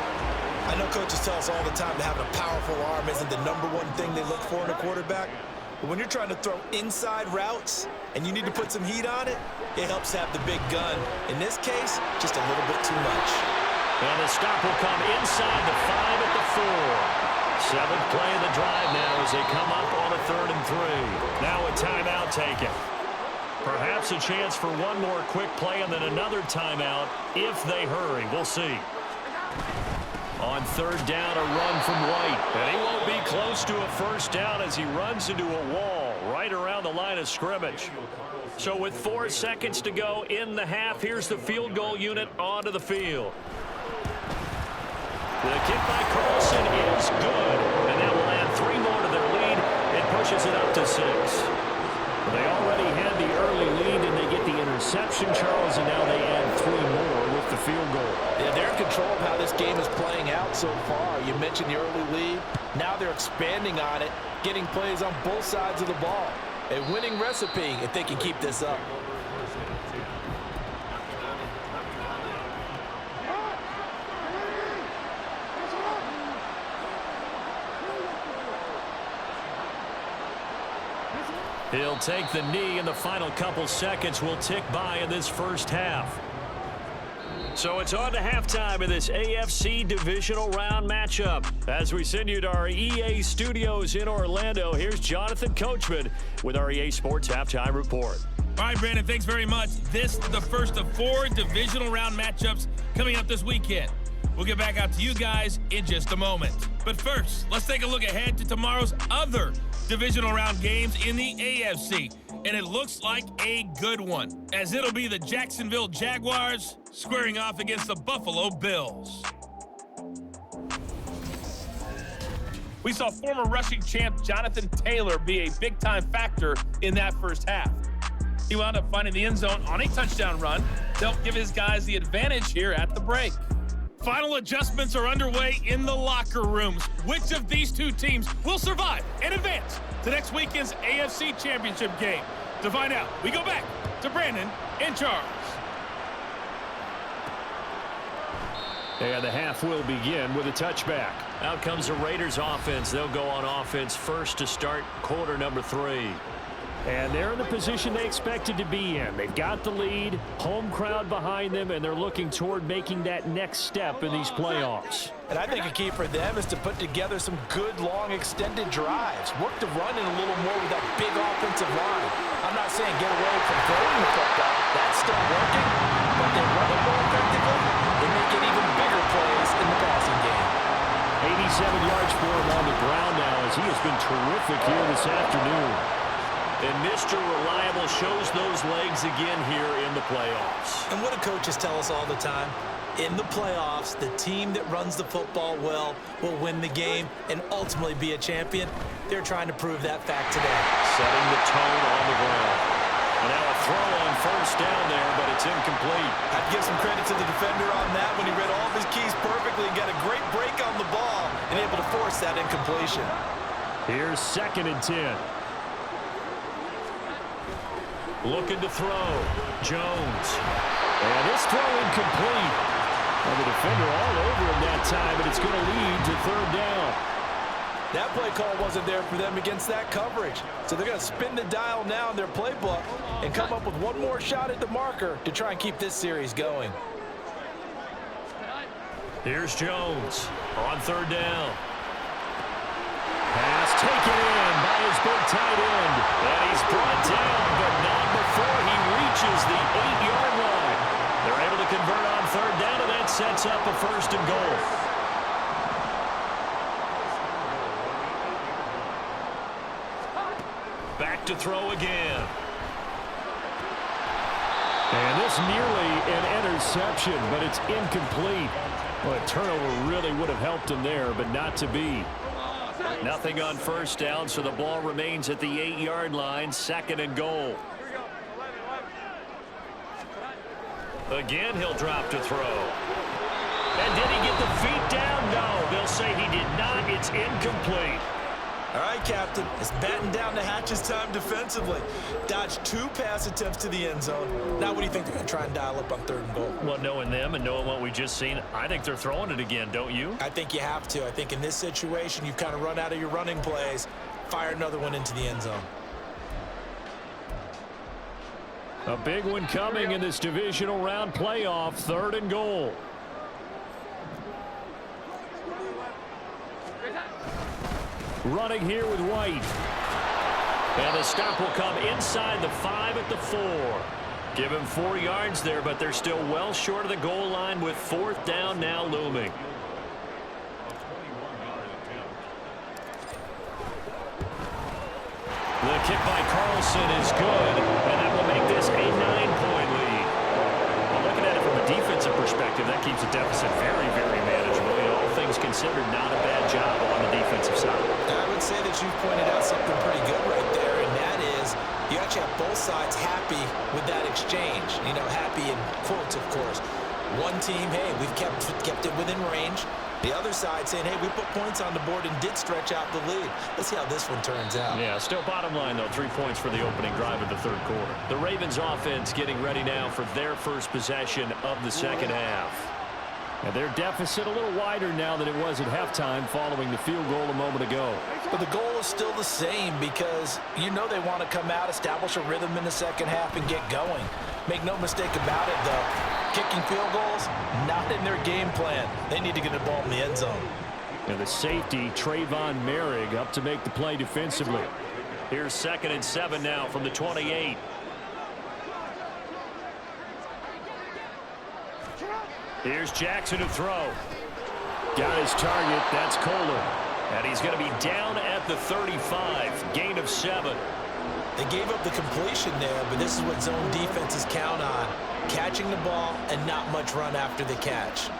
I know coaches tell us all the time that having a powerful arm isn't the #1 thing they look for in a quarterback. But when you're trying to throw inside routes and you need to put some heat on it, it helps have the big gun. In this case, just a little bit too much. And the stop will come inside the 5 at the 4. 7th play of the drive now as they come up on a 3rd and 3. Now a timeout taken. Perhaps a chance for one more quick play and then another timeout if they hurry. We'll see. On 3rd down, a run from White. And he won't be close to a 1st down as he runs into a wall right around the line of scrimmage. So with 4 seconds to go in the half, here's the field goal unit onto the field. The kick by Carlson is good. And that will add 3 more to their lead. It pushes it up to 6. They already had the early lead, and they get the interception, Charles, and now they add 3 more with the field goal. Yeah, they're in control of how this game is playing out so far. You mentioned the early lead. Now they're expanding on it, getting plays on both sides of the ball. A winning recipe if they can keep this up. He'll take the knee, and the final couple seconds will tick by in this 1st half. So it's on to halftime in this AFC Divisional Round matchup. As we send you to our EA studios in Orlando, here's Jonathan Coachman with our EA Sports Halftime Report. All right, Brandon, thanks very much. This is the first of 4 Divisional Round matchups coming up this weekend. We'll get back out to you guys in just a moment. But first, let's take a look ahead to tomorrow's other Divisional Round games in the AFC. And it looks like a good one, as it'll be the Jacksonville Jaguars squaring off against the Buffalo Bills. We saw former rushing champ Jonathan Taylor be a big-time factor in that 1st half. He wound up finding the end zone on a touchdown run to help give his guys the advantage here at the break. Final adjustments are underway in the locker rooms. Which of these two teams will survive and advance to next weekend's AFC Championship game? To find out, we go back to Brandon and Charles. And the half will begin with a touchback. Out comes the Raiders offense. They'll go on offense first to start quarter number 3. And they're in the position they expected to be in. They've got the lead, home crowd behind them, and they're looking toward making that next step in these playoffs. And I think a key for them is to put together some good, long, extended drives. Work the run in a little more with that big offensive line. I'm not saying get away from throwing the football. That's still working. But they run it more effectively. They make it even bigger plays in the passing game. 87 yards for him on the ground now as he has been terrific here this afternoon. And Mr. Reliable shows those legs again here in the playoffs. And what do coaches tell us all the time? In the playoffs, the team that runs the football well will win the game and ultimately be a champion. They're trying to prove that fact today. Setting the tone on the ground. And now a throw on first down there, but it's incomplete. I'd give some credit to the defender on that when he read all of his keys perfectly and got a great break on the ball and able to force that incompletion. Here's 2nd and 10. Looking to throw. Jones. And this throw incomplete. And the defender all over him that time, and it's going to lead to 3rd down. That play call wasn't there for them against that coverage. So they're going to spin the dial now in their playbook and come up with one more shot at the marker to try and keep this series going. Here's Jones on 3rd down. Pass taken in by his big tight end. And he's brought down, but not before he reaches the 8-yard line. They're able to convert on 3rd down, and that sets up a 1st and goal. Back to throw again. And this nearly an interception, but it's incomplete. Well, a turnover really would have helped him there, but not to be. Nothing on 1st down, so the ball remains at the 8-yard line, 2nd and goal. Again, he'll drop to throw. And did he get the feet down? No, they'll say he did not. It's incomplete. All right, Captain, it's batten down the hatches time defensively. Dodged 2 pass attempts to the end zone. Now what do you think they're going to try and dial up on 3rd and goal? Well, knowing them and knowing what we just seen, I think they're throwing it again, don't you? I think you have to. I think in this situation, you've kind of run out of your running plays. Fire another one into the end zone. A big one coming in this divisional round playoff, 3rd and goal. Running here with White. And the stop will come inside the 5 at the 4. Give him 4 yards there, but they're still well short of the goal line with 4th down now looming. The kick by Carlson is good, and that will make this a 9-point lead. Well, looking at it from a defensive perspective, that keeps the deficit very, very manageable. You know, all things considered, not a bad job on the defensive side. I would say that you've pointed out something pretty good right there, and that is you actually have both sides happy with that exchange. You know, happy in quotes, of course. One team, hey, we've kept it within range. The other side saying, hey, we put points on the board and did stretch out the lead. Let's see how this one turns out. Yeah, still bottom line, though, 3 points for the opening drive of the 3rd quarter. The Ravens offense getting ready now for their first possession of the 2nd half. And their deficit a little wider now than it was at halftime following the field goal a moment ago. But the goal is still the same because you know they want to come out, establish a rhythm in the 2nd half, and get going. Make no mistake about it, though. Kicking field goals, not in their game plan. They need to get the ball in the end zone. And the safety, Trayvon Merrick, up to make the play defensively. Here's 2nd and 7 now from the 28. Here's Jackson to throw. Got his target. That's Kohler. And he's going to be down at the 35. Gain of 7. They gave up the completion there, but this is what zone defenses count on. Catching the ball and not much run after the catch.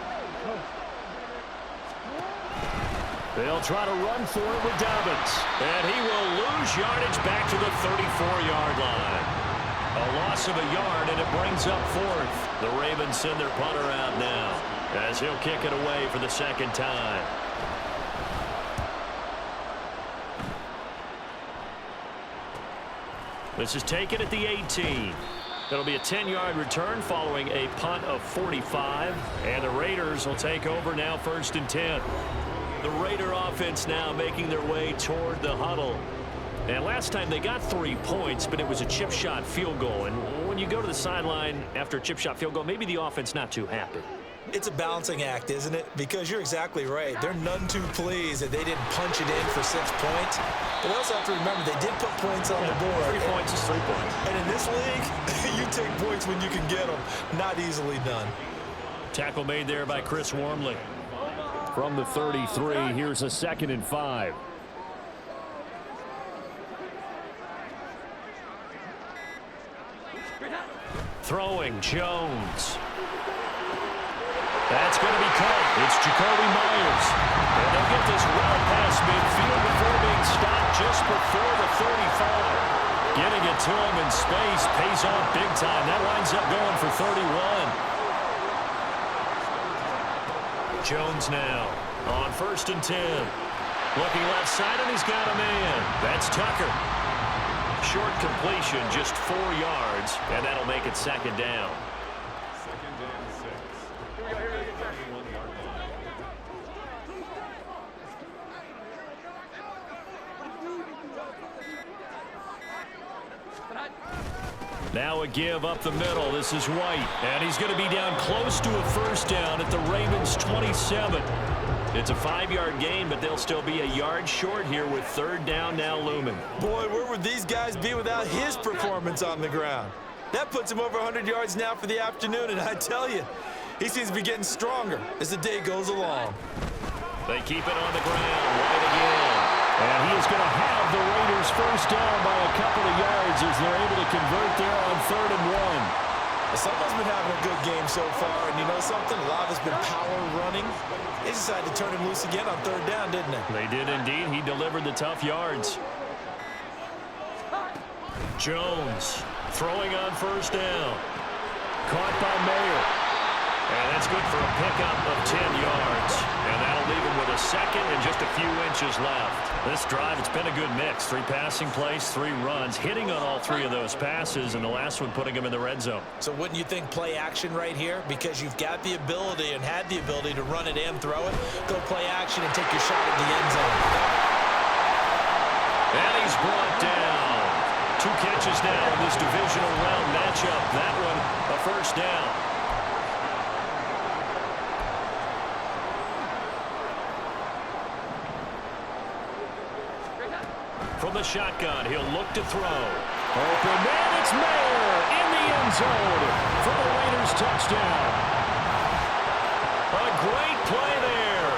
They'll try to run for it with Dobbins. And he will lose yardage back to the 34-yard line. A loss of a yard, and it brings up 4th. The Ravens send their punter out now. as he'll kick it away for the second time. This is taken at the 18. It'll be a 10-yard return following a punt of 45. And the Raiders will take over now 1st and 10. The Raider offense now making their way toward the huddle. And last time they got 3 points, but it was a chip shot field goal. And when you go to the sideline after a chip shot field goal, maybe the offense not too happy. It's a balancing act, isn't it? Because you're exactly right. They're none too pleased that they didn't punch it in for 6 points. But they also have to remember they did put points on the board. 3 points is 3 points. And in this league, you take points when you can get them. Not easily done. Tackle made there by Chris Wormley. From the 33, here's a 2nd and 5. Throwing Jones. That's going to be caught. It's Jacoby Myers. And they'll get this well past midfield before being stopped just before the 35. Getting it to him in space pays off big time. That winds up going for 31. Jones now on 1st and 10. Looking left side, and he's got a man. That's Tucker. Short completion, just 4 yards, and that'll make it 2nd down. Now a give up the middle. This is White, and he's going to be down close to a 1st down at the Ravens' 27. It's a 5-yard gain, but they'll still be a yard short here with 3rd down now looming. Boy, where would these guys be without his performance on the ground? That puts him over 100 yards now for the afternoon, and I tell you, he seems to be getting stronger as the day goes along. They keep it on the ground. White again. And he is going to have the Raiders 1st down by a couple of yards as they're able to convert there on 3rd and 1. Someone's been having a good game so far, and you know something? A lot of it's been power running. They decided to turn him loose again on 3rd down, didn't they? They did indeed. He delivered the tough yards. Jones throwing on 1st down. Caught by Mayer. And that's good for a pickup of 10 yards. And that'll leave him with a 2nd and just a few inches left. This drive, it's been a good mix. 3 passing plays, 3 runs, hitting on all 3 of those passes, and the last one putting him in the red zone. So wouldn't you think play action right here? Because you've got the ability and had the ability to run it and throw it. Go play action and take your shot at the end zone. And he's brought down. 2 catches now in this divisional round matchup. That one a 1st down. From the shotgun, he'll look to throw. Open man, it's Mayer in the end zone for the Raiders touchdown. A great play there.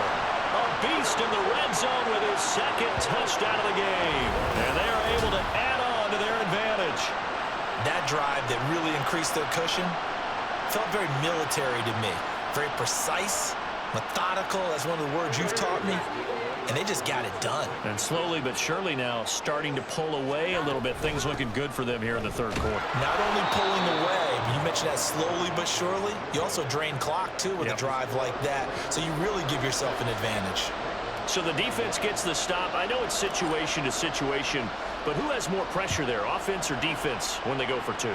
A beast in the red zone with his 2nd touchdown of the game. And they are able to add on to their advantage. That drive that really increased their cushion felt very military to me. Very precise, methodical. That's one of the words you've taught me. And they just got it done. And slowly but surely now starting to pull away a little bit. Things looking good for them here in the 3rd quarter. Not only pulling away, you mentioned that slowly but surely, you also drain clock too with a drive like that. So you really give yourself an advantage. So the defense gets the stop. I know it's situation to situation, but who has more pressure there, offense or defense, when they go for 2?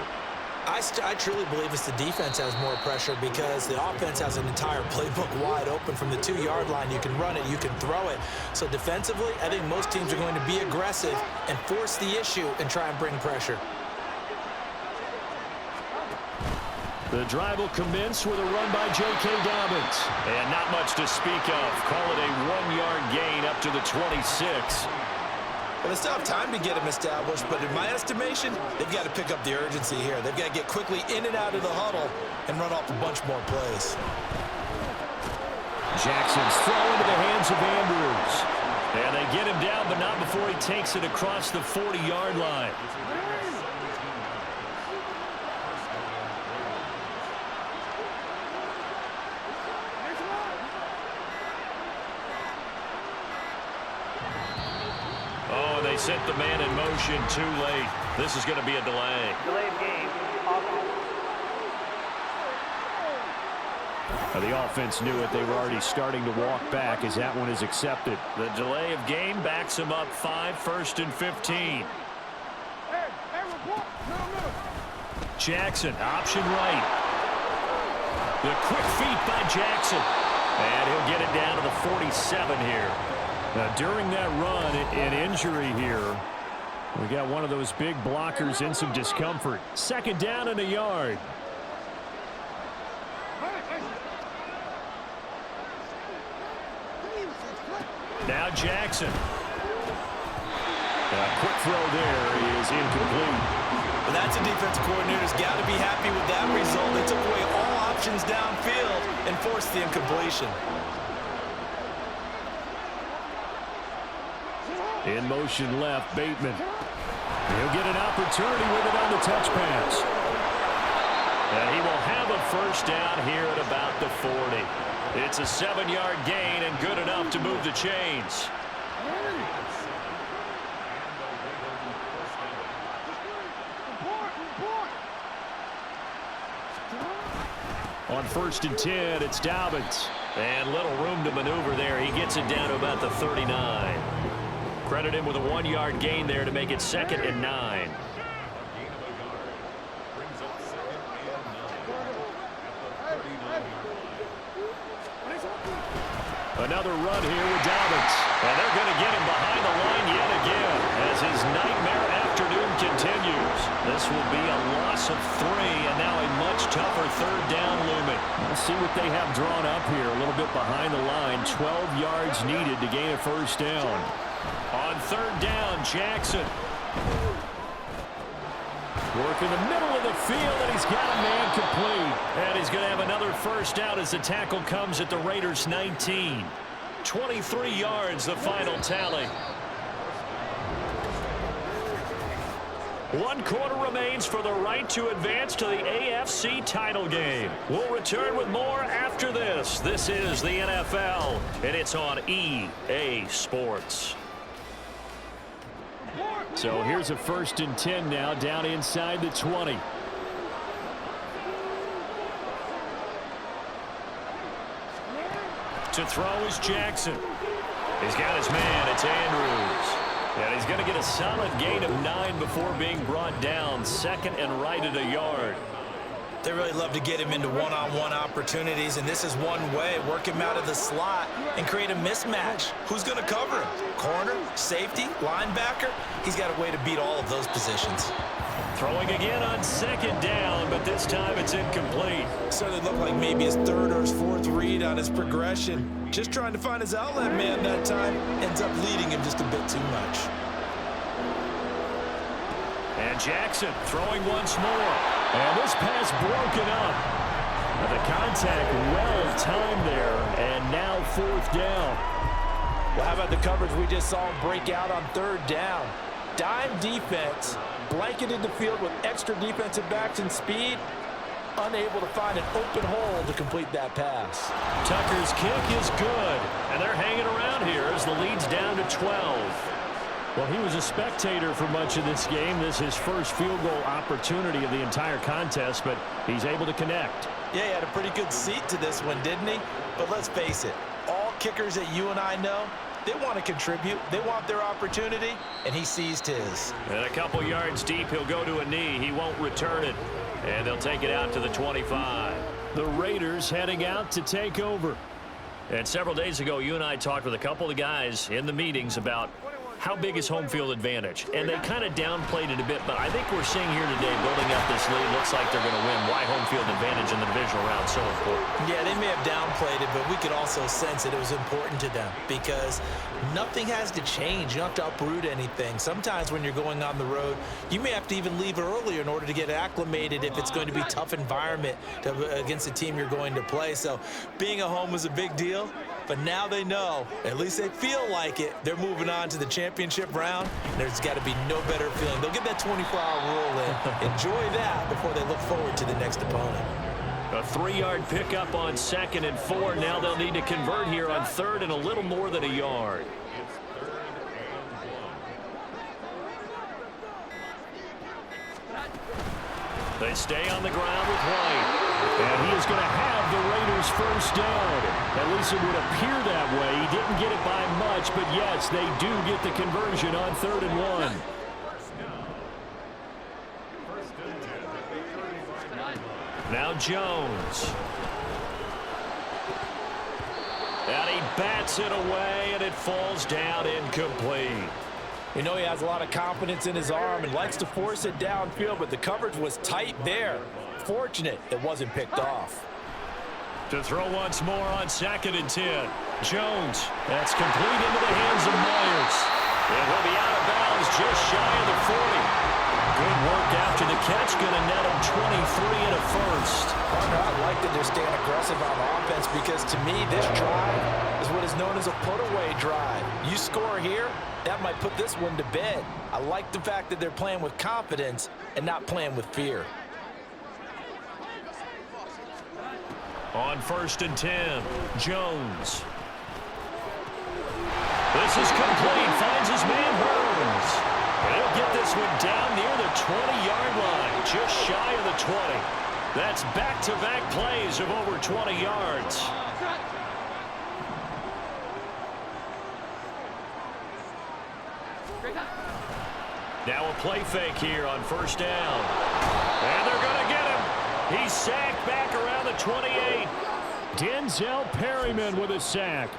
I truly believe it's the defense has more pressure because the offense has an entire playbook wide open from the 2-yard line. You can run it, you can throw it. So defensively, I think most teams are going to be aggressive and force the issue and try and bring pressure. The drive will commence with a run by J.K. Dobbins. And not much to speak of. Call it a 1-yard gain up to the 26. Well, they still have time to get him established, but in my estimation, they've got to pick up the urgency here. They've got to get quickly in and out of the huddle and run off a bunch more plays. Jackson's throw into the hands of Andrews. And they get him down, but not before he takes it across the 40-yard line. They set the man in motion too late. This is going to be a delay. Delay of game. Offense. The offense knew it. They were already starting to walk back as that one is accepted. The delay of game backs him up 5, 1st and 15. Jackson, option right. The quick feet by Jackson. And he'll get it down to the 47 here. Now, during that run, an injury here. We got one of those big blockers in some discomfort. 2nd down and a yard. Now Jackson. A quick throw there is incomplete. Well, that's a defensive coordinator's got to be happy with that result. They took away all options downfield and forced the incompletion. In motion left, Bateman. He'll get an opportunity with it on the touch pass. And he will have a 1st down here at about the 40. It's a 7-yard gain and good enough to move the chains. On 1st and 10, it's Dobbins. And little room to maneuver there. He gets it down to about the 39. Credit him with a 1-yard gain there to make it 2nd and 9. Another run here with Dobbins. And they're going to get him behind the line yet again as his nightmare afternoon continues. This will be a loss of 3 and now a much tougher 3rd down looming. Let's see what they have drawn up here. A little bit behind the line. 12 yards needed to gain a 1st down. On 3rd down, Jackson. Work in the middle of the field, and he's got a man complete. And he's going to have another 1st down as the tackle comes at the Raiders' 19. 23 yards, the final tally. 1 quarter remains for the right to advance to the AFC title game. We'll return with more after this. This is the NFL, and it's on EA Sports. So here's a 1st and 10 now, down inside the 20. To throw is Jackson. He's got his man. It's Andrews. And he's going to get a solid gain of 9 before being brought down. 2nd and right at a yard. They really love to get him into one-on-one opportunities, and this is one way. Work him out of the slot and create a mismatch. Who's going to cover him? Corner, safety, linebacker? He's got a way to beat all of those positions. Throwing again on 2nd down, but this time it's incomplete. Certainly looked like maybe his 3rd or his 4th read on his progression. Just trying to find his outlet man that time. Ends up leading him just a bit too much. And Jackson throwing once more. And this pass broken up. The contact well timed there, and now 4th down. Well, how about the coverage we just saw him break out on 3rd down? Dime defense, blanketed the field with extra defensive backs and speed, unable to find an open hole to complete that pass. Tucker's kick is good, and they're hanging around here as the lead's down to 12. Well, he was a spectator for much of this game. This is his first field goal opportunity of the entire contest, but he's able to connect. Yeah, he had a pretty good seat to this one, didn't he? But let's face it, all kickers that you and I know, they want to contribute. They want their opportunity, and he seized his. And a couple yards deep, he'll go to a knee. He won't return it, and they'll take it out to the 25. The Raiders heading out to take over. And several days ago, you and I talked with a couple of guys in the meetings about how big is home field advantage? And they kind of downplayed it a bit, but I think we're seeing here today, building up this lead, looks like they're going to win. Why home field advantage in the divisional round so important? Yeah, they may have downplayed it, but we could also sense that it was important to them because nothing has to change. You don't have to uproot anything. Sometimes when you're going on the road, you may have to even leave earlier in order to get acclimated if it's going to be a tough environment against the team you're going to play. So being at home was a big deal. But now they know, at least they feel like it, they're moving on to the championship round. There's got to be no better feeling. They'll get that 24-hour rule in. Enjoy that before they look forward to the next opponent. A 3-yard pickup on 2nd and 4. Now they'll need to convert here on 3rd and a little more than a yard. They stay on the ground with White. And he is going to have the Raiders first down. At least it would appear that way. He didn't get it by much, but yes, they do get the conversion on 3rd and 1. Now Jones. And he bats it away, and it falls down incomplete. You know, he has a lot of confidence in his arm and likes to force it downfield, but the coverage was tight there. Fortunate it wasn't picked off. To throw once more on 2nd and 10. Jones. That's complete into the hands of Myers. And he'll be out of bounds just shy of the 40. Good work after the catch. Going to net him 23 and a first. I like that they're staying aggressive on offense because to me this drive is what is known as a put-away drive. You score here, that might put this one to bed. I like the fact that they're playing with confidence and not playing with fear. On 1st and 10, Jones. This is complete. Finds his man Burns. And he'll get this one down near the 20-yard line, just shy of the 20. That's back-to-back plays of over 20 yards. Now a play fake here on 1st down. And they're going to get him. He's sacked back around the 28. Denzel Perryman with a sack.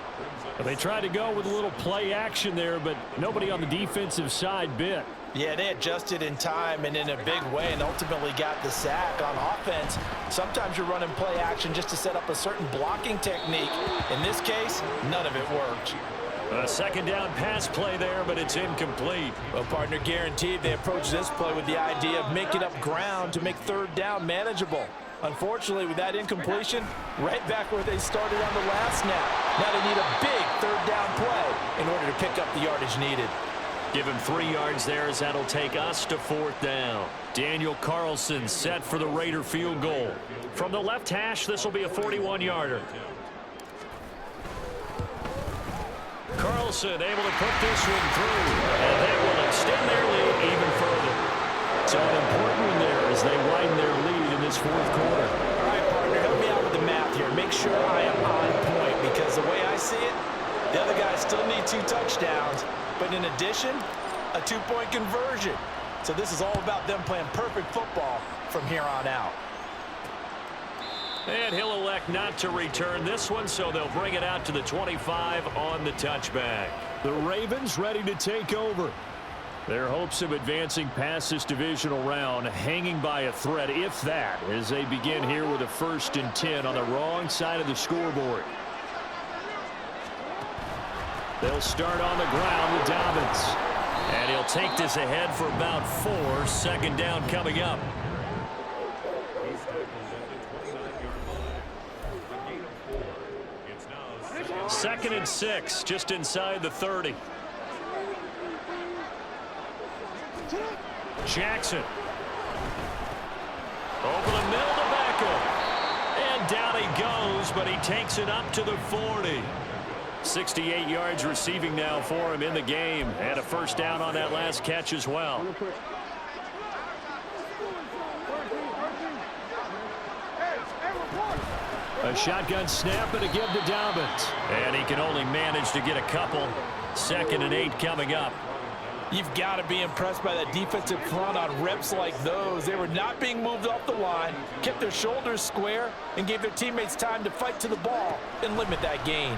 They tried to go with a little play action there, but nobody on the defensive side bit. Yeah, they adjusted in time and in a big way and ultimately got the sack. On offense, sometimes you're running play action just to set up a certain blocking technique. In this case, none of it worked. A 2nd down pass play there, but it's incomplete. Well, partner, guaranteed they approach this play with the idea of making up ground to make 3rd down manageable. Unfortunately, with that incompletion, right back where they started on the last snap. Now they need a big 3rd down play in order to pick up the yardage needed. Give him 3 yards there as that'll take us to 4th down. Daniel Carlson set for the Raider field goal. From the left hash, this will be a 41-yarder. Carlson able to put this one through, and they will extend their lead even further. So an important one there as they widen their lead in this 4th quarter. All right, partner, help me out with the math here. Make sure I am on point because the way I see it, the other guys still need 2 touchdowns, but in addition, a 2-point conversion. So this is all about them playing perfect football from here on out. And he'll elect not to return this one, so they'll bring it out to the 25 on the touchback. The Ravens ready to take over. Their hopes of advancing past this divisional round hanging by a thread, if that, as they begin here with a 1st and 10 on the wrong side of the scoreboard. They'll start on the ground with Dobbins. And he'll take this ahead for about 4. 2nd down coming up. Second and 6, just inside the 30. Jackson. Over the middle to Beckham. And down he goes, but he takes it up to the 40. 68 yards receiving now for him in the game. And a 1st down on that last catch as well. A shotgun snap and a give to Dobbins. And he can only manage to get a couple. 2nd and 8 coming up. You've got to be impressed by that defensive front on reps like those. They were not being moved off the line, kept their shoulders square, and gave their teammates time to fight to the ball and limit that gain.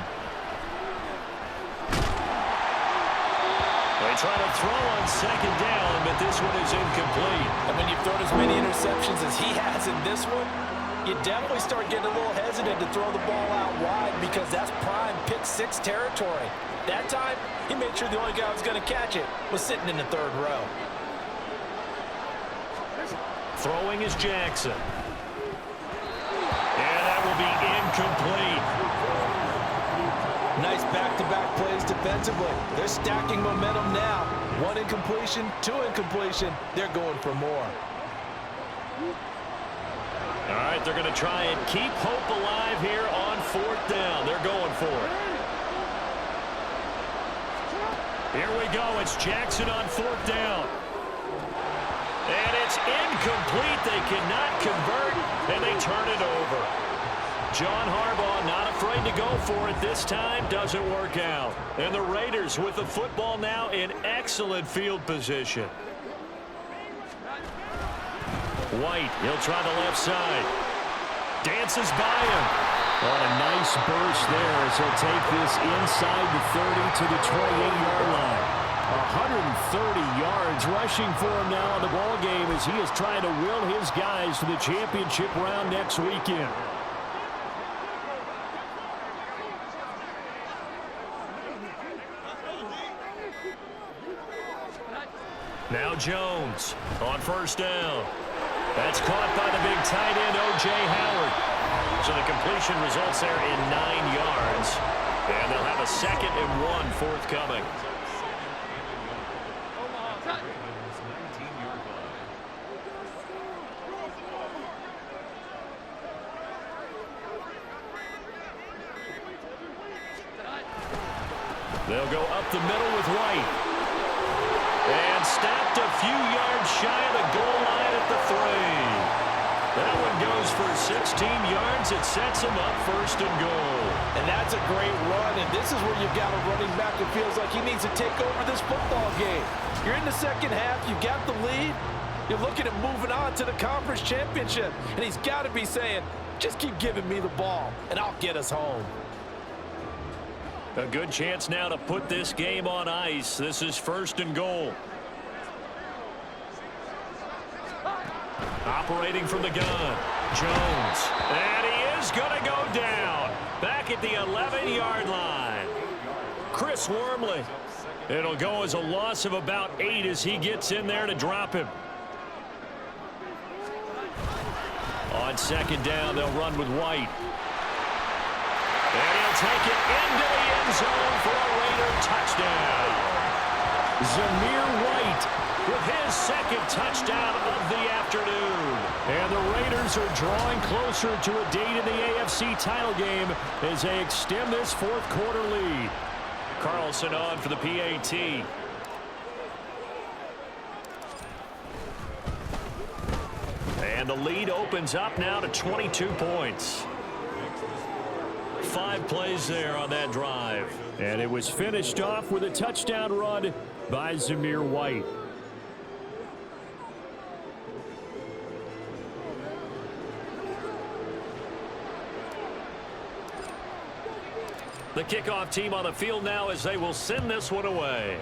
They try to throw on 2nd down, but this one is incomplete. And when you've thrown as many interceptions as he has in this one, you definitely start getting a little hesitant to throw the ball out wide because that's prime pick 6 territory. That time, he made sure the only guy who was going to catch it was sitting in the 3rd row. Throwing is Jackson. And that will be incomplete. Nice back-to-back plays defensively. They're stacking momentum now. 1 incompletion, 2 incompletion. They're going for more. All right, they're going to try and keep hope alive here on 4th down. They're going for it. Here we go. It's Jackson on 4th down. And it's incomplete. They cannot convert, and they turn it over. John Harbaugh not afraid to go for it this time. Doesn't work out. And the Raiders with the football now in excellent field position. White, he'll try the left side. Dances by him. On a nice burst there as he'll take this inside the 30 to the 28-yard line. 130 yards rushing for him now in the ball game as he is trying to will his guys to the championship round next weekend. Now Jones on first down. That's caught by the big tight end, O.J. Howard. So the completion results there in 9 yards. And they'll have a 2nd and 1 forthcoming. They'll go up the middle with White. And snapped a few yards shy of the goal line at the 3. That one goes for 16 yards. It sets him up 1st and goal. And that's a great run, and this is where you've got a running back who feels like he needs to take over this football game. You're in the second half. You've got the lead. You're looking at moving on to the conference championship, and he's got to be saying, just keep giving me the ball, and I'll get us home. A good chance now to put this game on ice. This is 1st and goal. Operating from the gun, Jones. And he is going to go down. Back at the 11-yard line. Chris Wormley. It'll go as a loss of about 8 as he gets in there to drop him. On 2nd down, they'll run with White. And he'll take it into the end zone for a Raider touchdown. Zamir White with his 2nd touchdown of the afternoon. And the Raiders are drawing closer to a date in the AFC title game as they extend this 4th quarter lead. Carlson on for the PAT. And the lead opens up now to 22 points. 5 plays there on that drive. And it was finished off with a touchdown run by Zamir White. The kickoff team on the field now as they will send this one away.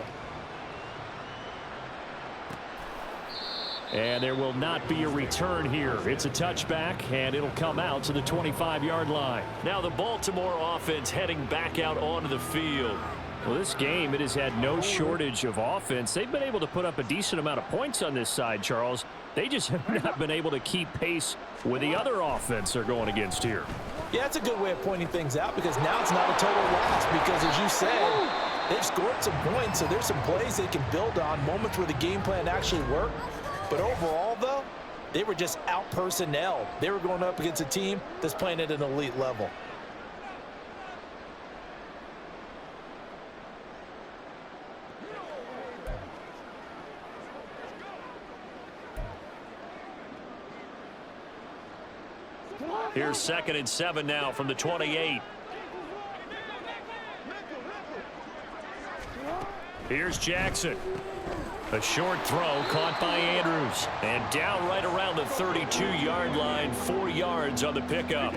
And there will not be a return here. It's a touchback, and it'll come out to the 25-yard line. Now the Baltimore offense heading back out onto the field. Well, this game, it has had no shortage of offense. They've been able to put up a decent amount of points on this side, Charles. They just have not been able to keep pace with the other offense they're going against here. Yeah, that's a good way of pointing things out because now it's not a total loss because, as you said, they've scored some points, so there's some plays they can build on, moments where the game plan actually worked. But overall, though, they were just out-personnel. They were going up against a team that's playing at an elite level. Here's 2nd and 7 now from the 28. Here's Jackson. A short throw caught by Andrews. And down right around the 32-yard line, 4 yards on the pickup.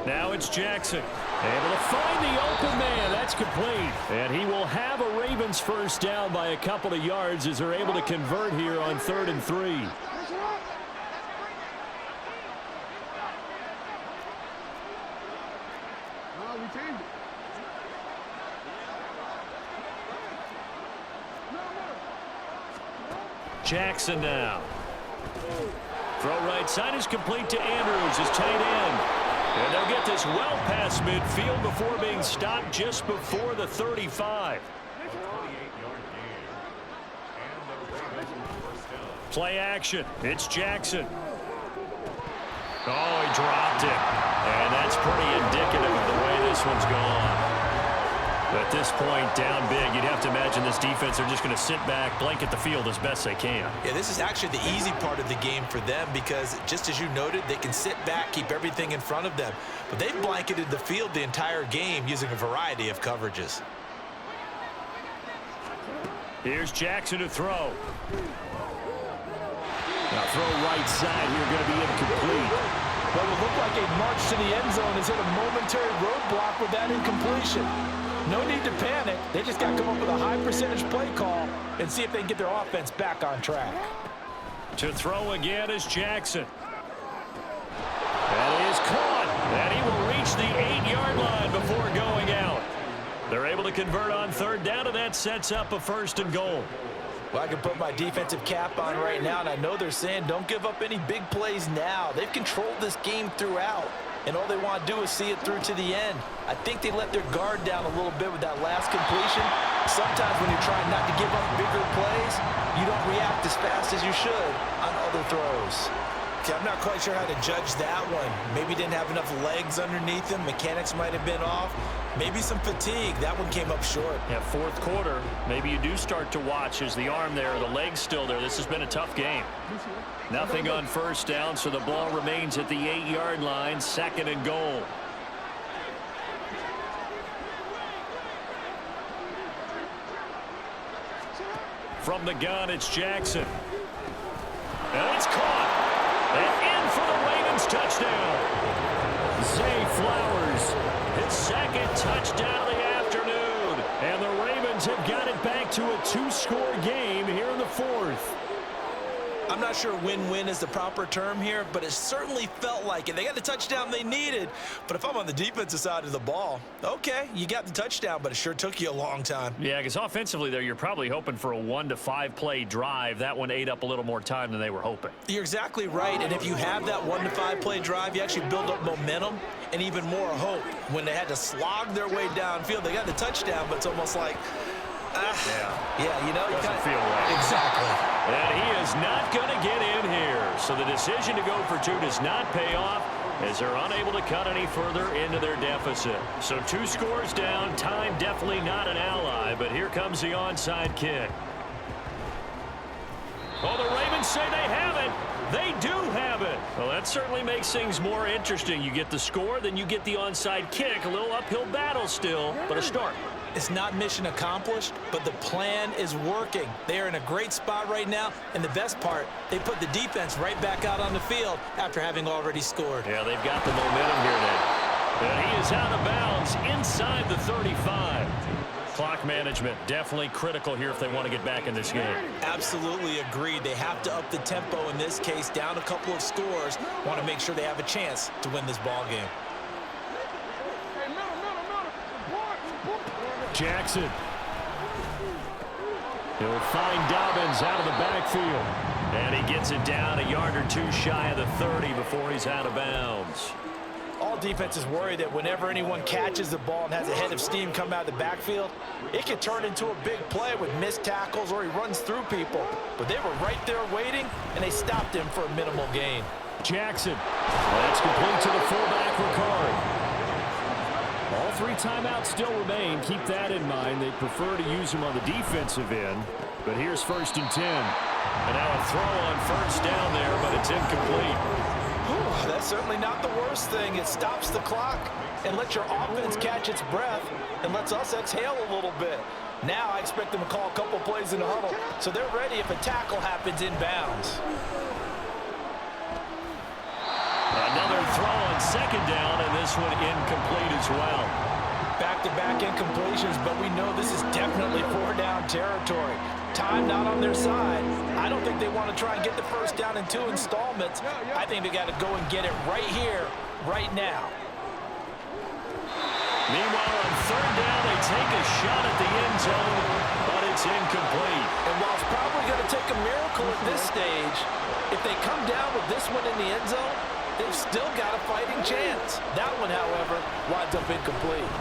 Now it's Jackson. Able to find the open man. That's complete. And he will have a Ravens first down by a couple of yards as they're able to convert here on 3rd and 3. Jackson now. Throw right side is complete to Andrews, his tight end. And they'll get this well past midfield before being stopped just before the 35. Play action. It's Jackson. Oh, he dropped it. And that's pretty indicative of the way this one's gone. At this point, down big, you'd have to imagine this defense are just going to sit back, blanket the field as best they can. Yeah, this is actually the easy part of the game for them because, just as you noted, they can sit back, keep everything in front of them. But they've blanketed the field the entire game using a variety of coverages. Here's Jackson to throw. Now throw right side here, going to be incomplete. What would look like a march to the end zone has hit a momentary roadblock with that incompletion. No need to panic. They just got to come up with a high percentage play call and see if they can get their offense back on track. To throw again is Jackson. That is caught. And he will reach the 8-yard line before going out. They're able to convert on third down, and that sets up a 1st and goal. Well, I can put my defensive cap on right now, and I know they're saying don't give up any big plays now. They've controlled this game throughout, and all they want to do is see it through to the end. I think they let their guard down a little bit with that last completion. Sometimes when you're trying not to give up bigger plays, you don't react as fast as you should on other throws. Okay, I'm not quite sure how to judge that one. Maybe didn't have enough legs underneath him. Mechanics might have been off. Maybe some fatigue. That one came up short. Yeah, 4th quarter, maybe you do start to watch as the arm there, the leg's still there. This has been a tough game. Nothing on 1st down, so the ball remains at the 8-yard line, 2nd and goal. From the gun, it's Jackson. And it's caught. And in for the Ravens touchdown. Zay Flowers, his 2nd touchdown of the afternoon. And the Ravens have got it back to a 2-score game here in the 4th. I'm not sure win-win is the proper term here, but it certainly felt like it. They got the touchdown they needed, but if I'm on the defensive side of the ball, okay, you got the touchdown, but it sure took you a long time. Yeah, because offensively there, you're probably hoping for a 1 to 5 play drive. That one ate up a little more time than they were hoping. You're exactly right, and if you have that 1 to 5 play drive, you actually build up momentum and even more hope. When they had to slog their way downfield, they got the touchdown, but it's almost like, yeah, you know, doesn't feel right. Exactly. And he is not going to get in here. So the decision to go for 2 does not pay off as they're unable to cut any further into their deficit. So 2 scores down, time definitely not an ally, but here comes the onside kick. Oh, the Ravens say they have it. They do have it. Well, that certainly makes things more interesting. You get the score, then you get the onside kick. A little uphill battle still, but a start. It's not mission accomplished, but the plan is working. They are in a great spot right now, and the best part, they put the defense right back out on the field after having already scored. Yeah, they've got the momentum here now. And he is out of bounds inside the 35. Clock management definitely critical here if they want to get back in this game. Absolutely agreed. They have to up the tempo in this case, down a couple of scores. Want to make sure they have a chance to win this ball game. Jackson. He'll find Dobbins out of the backfield. And he gets it down a yard or 2 shy of the 30 before he's out of bounds. All defenses worry that whenever anyone catches the ball and has a head of steam come out of the backfield, it can turn into a big play with missed tackles or he runs through people. But they were right there waiting, and they stopped him for a minimal gain. Jackson. That's complete to the fullback, Ricard. All 3 timeouts still remain. Keep that in mind. They prefer to use them on the defensive end. But here's 1st and 10. And now a throw on 1st down there, but it's incomplete. Whew, that's certainly not the worst thing. It stops the clock and lets your offense catch its breath and lets us exhale a little bit. Now I expect them to call a couple plays in the huddle, so they're ready if a tackle happens inbounds. Another throw on 2nd down, and this one incomplete as well. Back-to-back incompletions, but we know this is definitely 4-down territory. Time not on their side. I don't think they want to try and get the 1st down in 2 installments. I think they got to go and get it right here, right now. Meanwhile, on 3rd down, they take a shot at the end zone, but it's incomplete. And while it's probably going to take a miracle at this stage, if they come down with this one in the end zone, they've still got a fighting chance. That one, however, winds up incomplete.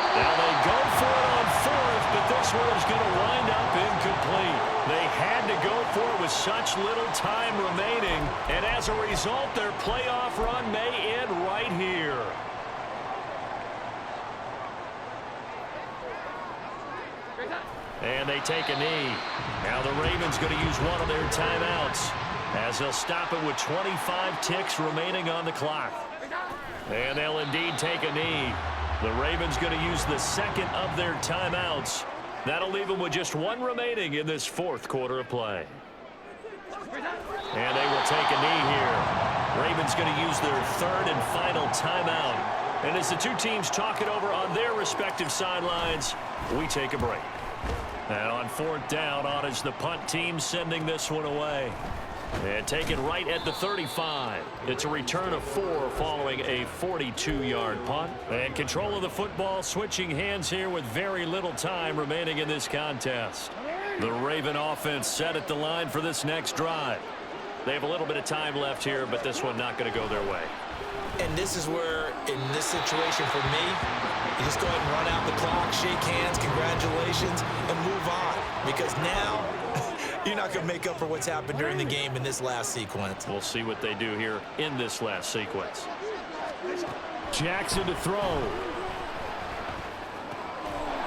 Now they go for it on 4th, but this one is going to wind up incomplete. They had to go for it with such little time remaining, and as a result, their playoff run may end right here. And they take a knee. Now the Ravens going to use one of their timeouts as they'll stop it with 25 ticks remaining on the clock. And they'll indeed take a knee. The Ravens going to use the second of their timeouts. That'll leave them with just one remaining in this fourth quarter of play. And they will take a knee here. Ravens going to use their third and final timeout. And as the two teams talk it over on their respective sidelines, we take a break. And on fourth down, on is the punt team sending this one away. And taken right at the 35. It's a return of 4 following a 42-yard punt. And control of the football switching hands here with very little time remaining in this contest. The Raven offense set at the line for this next drive. They have a little bit of time left here, but this one not going to go their way. And this is where, in this situation for me, you just go ahead and run out the clock, shake hands, congratulations, and move on. Because now, you're not going to make up for what's happened during the game in this last sequence. We'll see what they do here in this last sequence. Jackson to throw.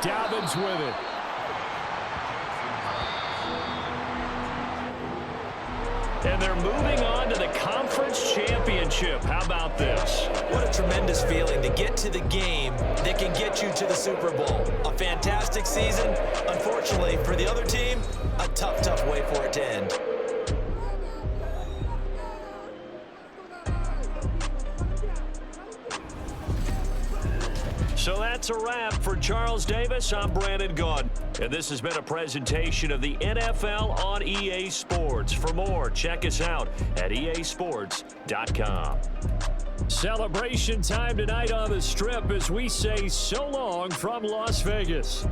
Dobbins with it. And they're moving on to the conference championship. How about this? What a tremendous feeling to get to the game that can get you to the Super Bowl. A fantastic season. Unfortunately, for the other team, a tough, tough way for it to end. So that's a wrap for Charles Davis. I'm Brandon Gaudin. And this has been a presentation of the NFL on EA Sports. For more, check us out at easports.com. Celebration time tonight on the Strip as we say so long from Las Vegas.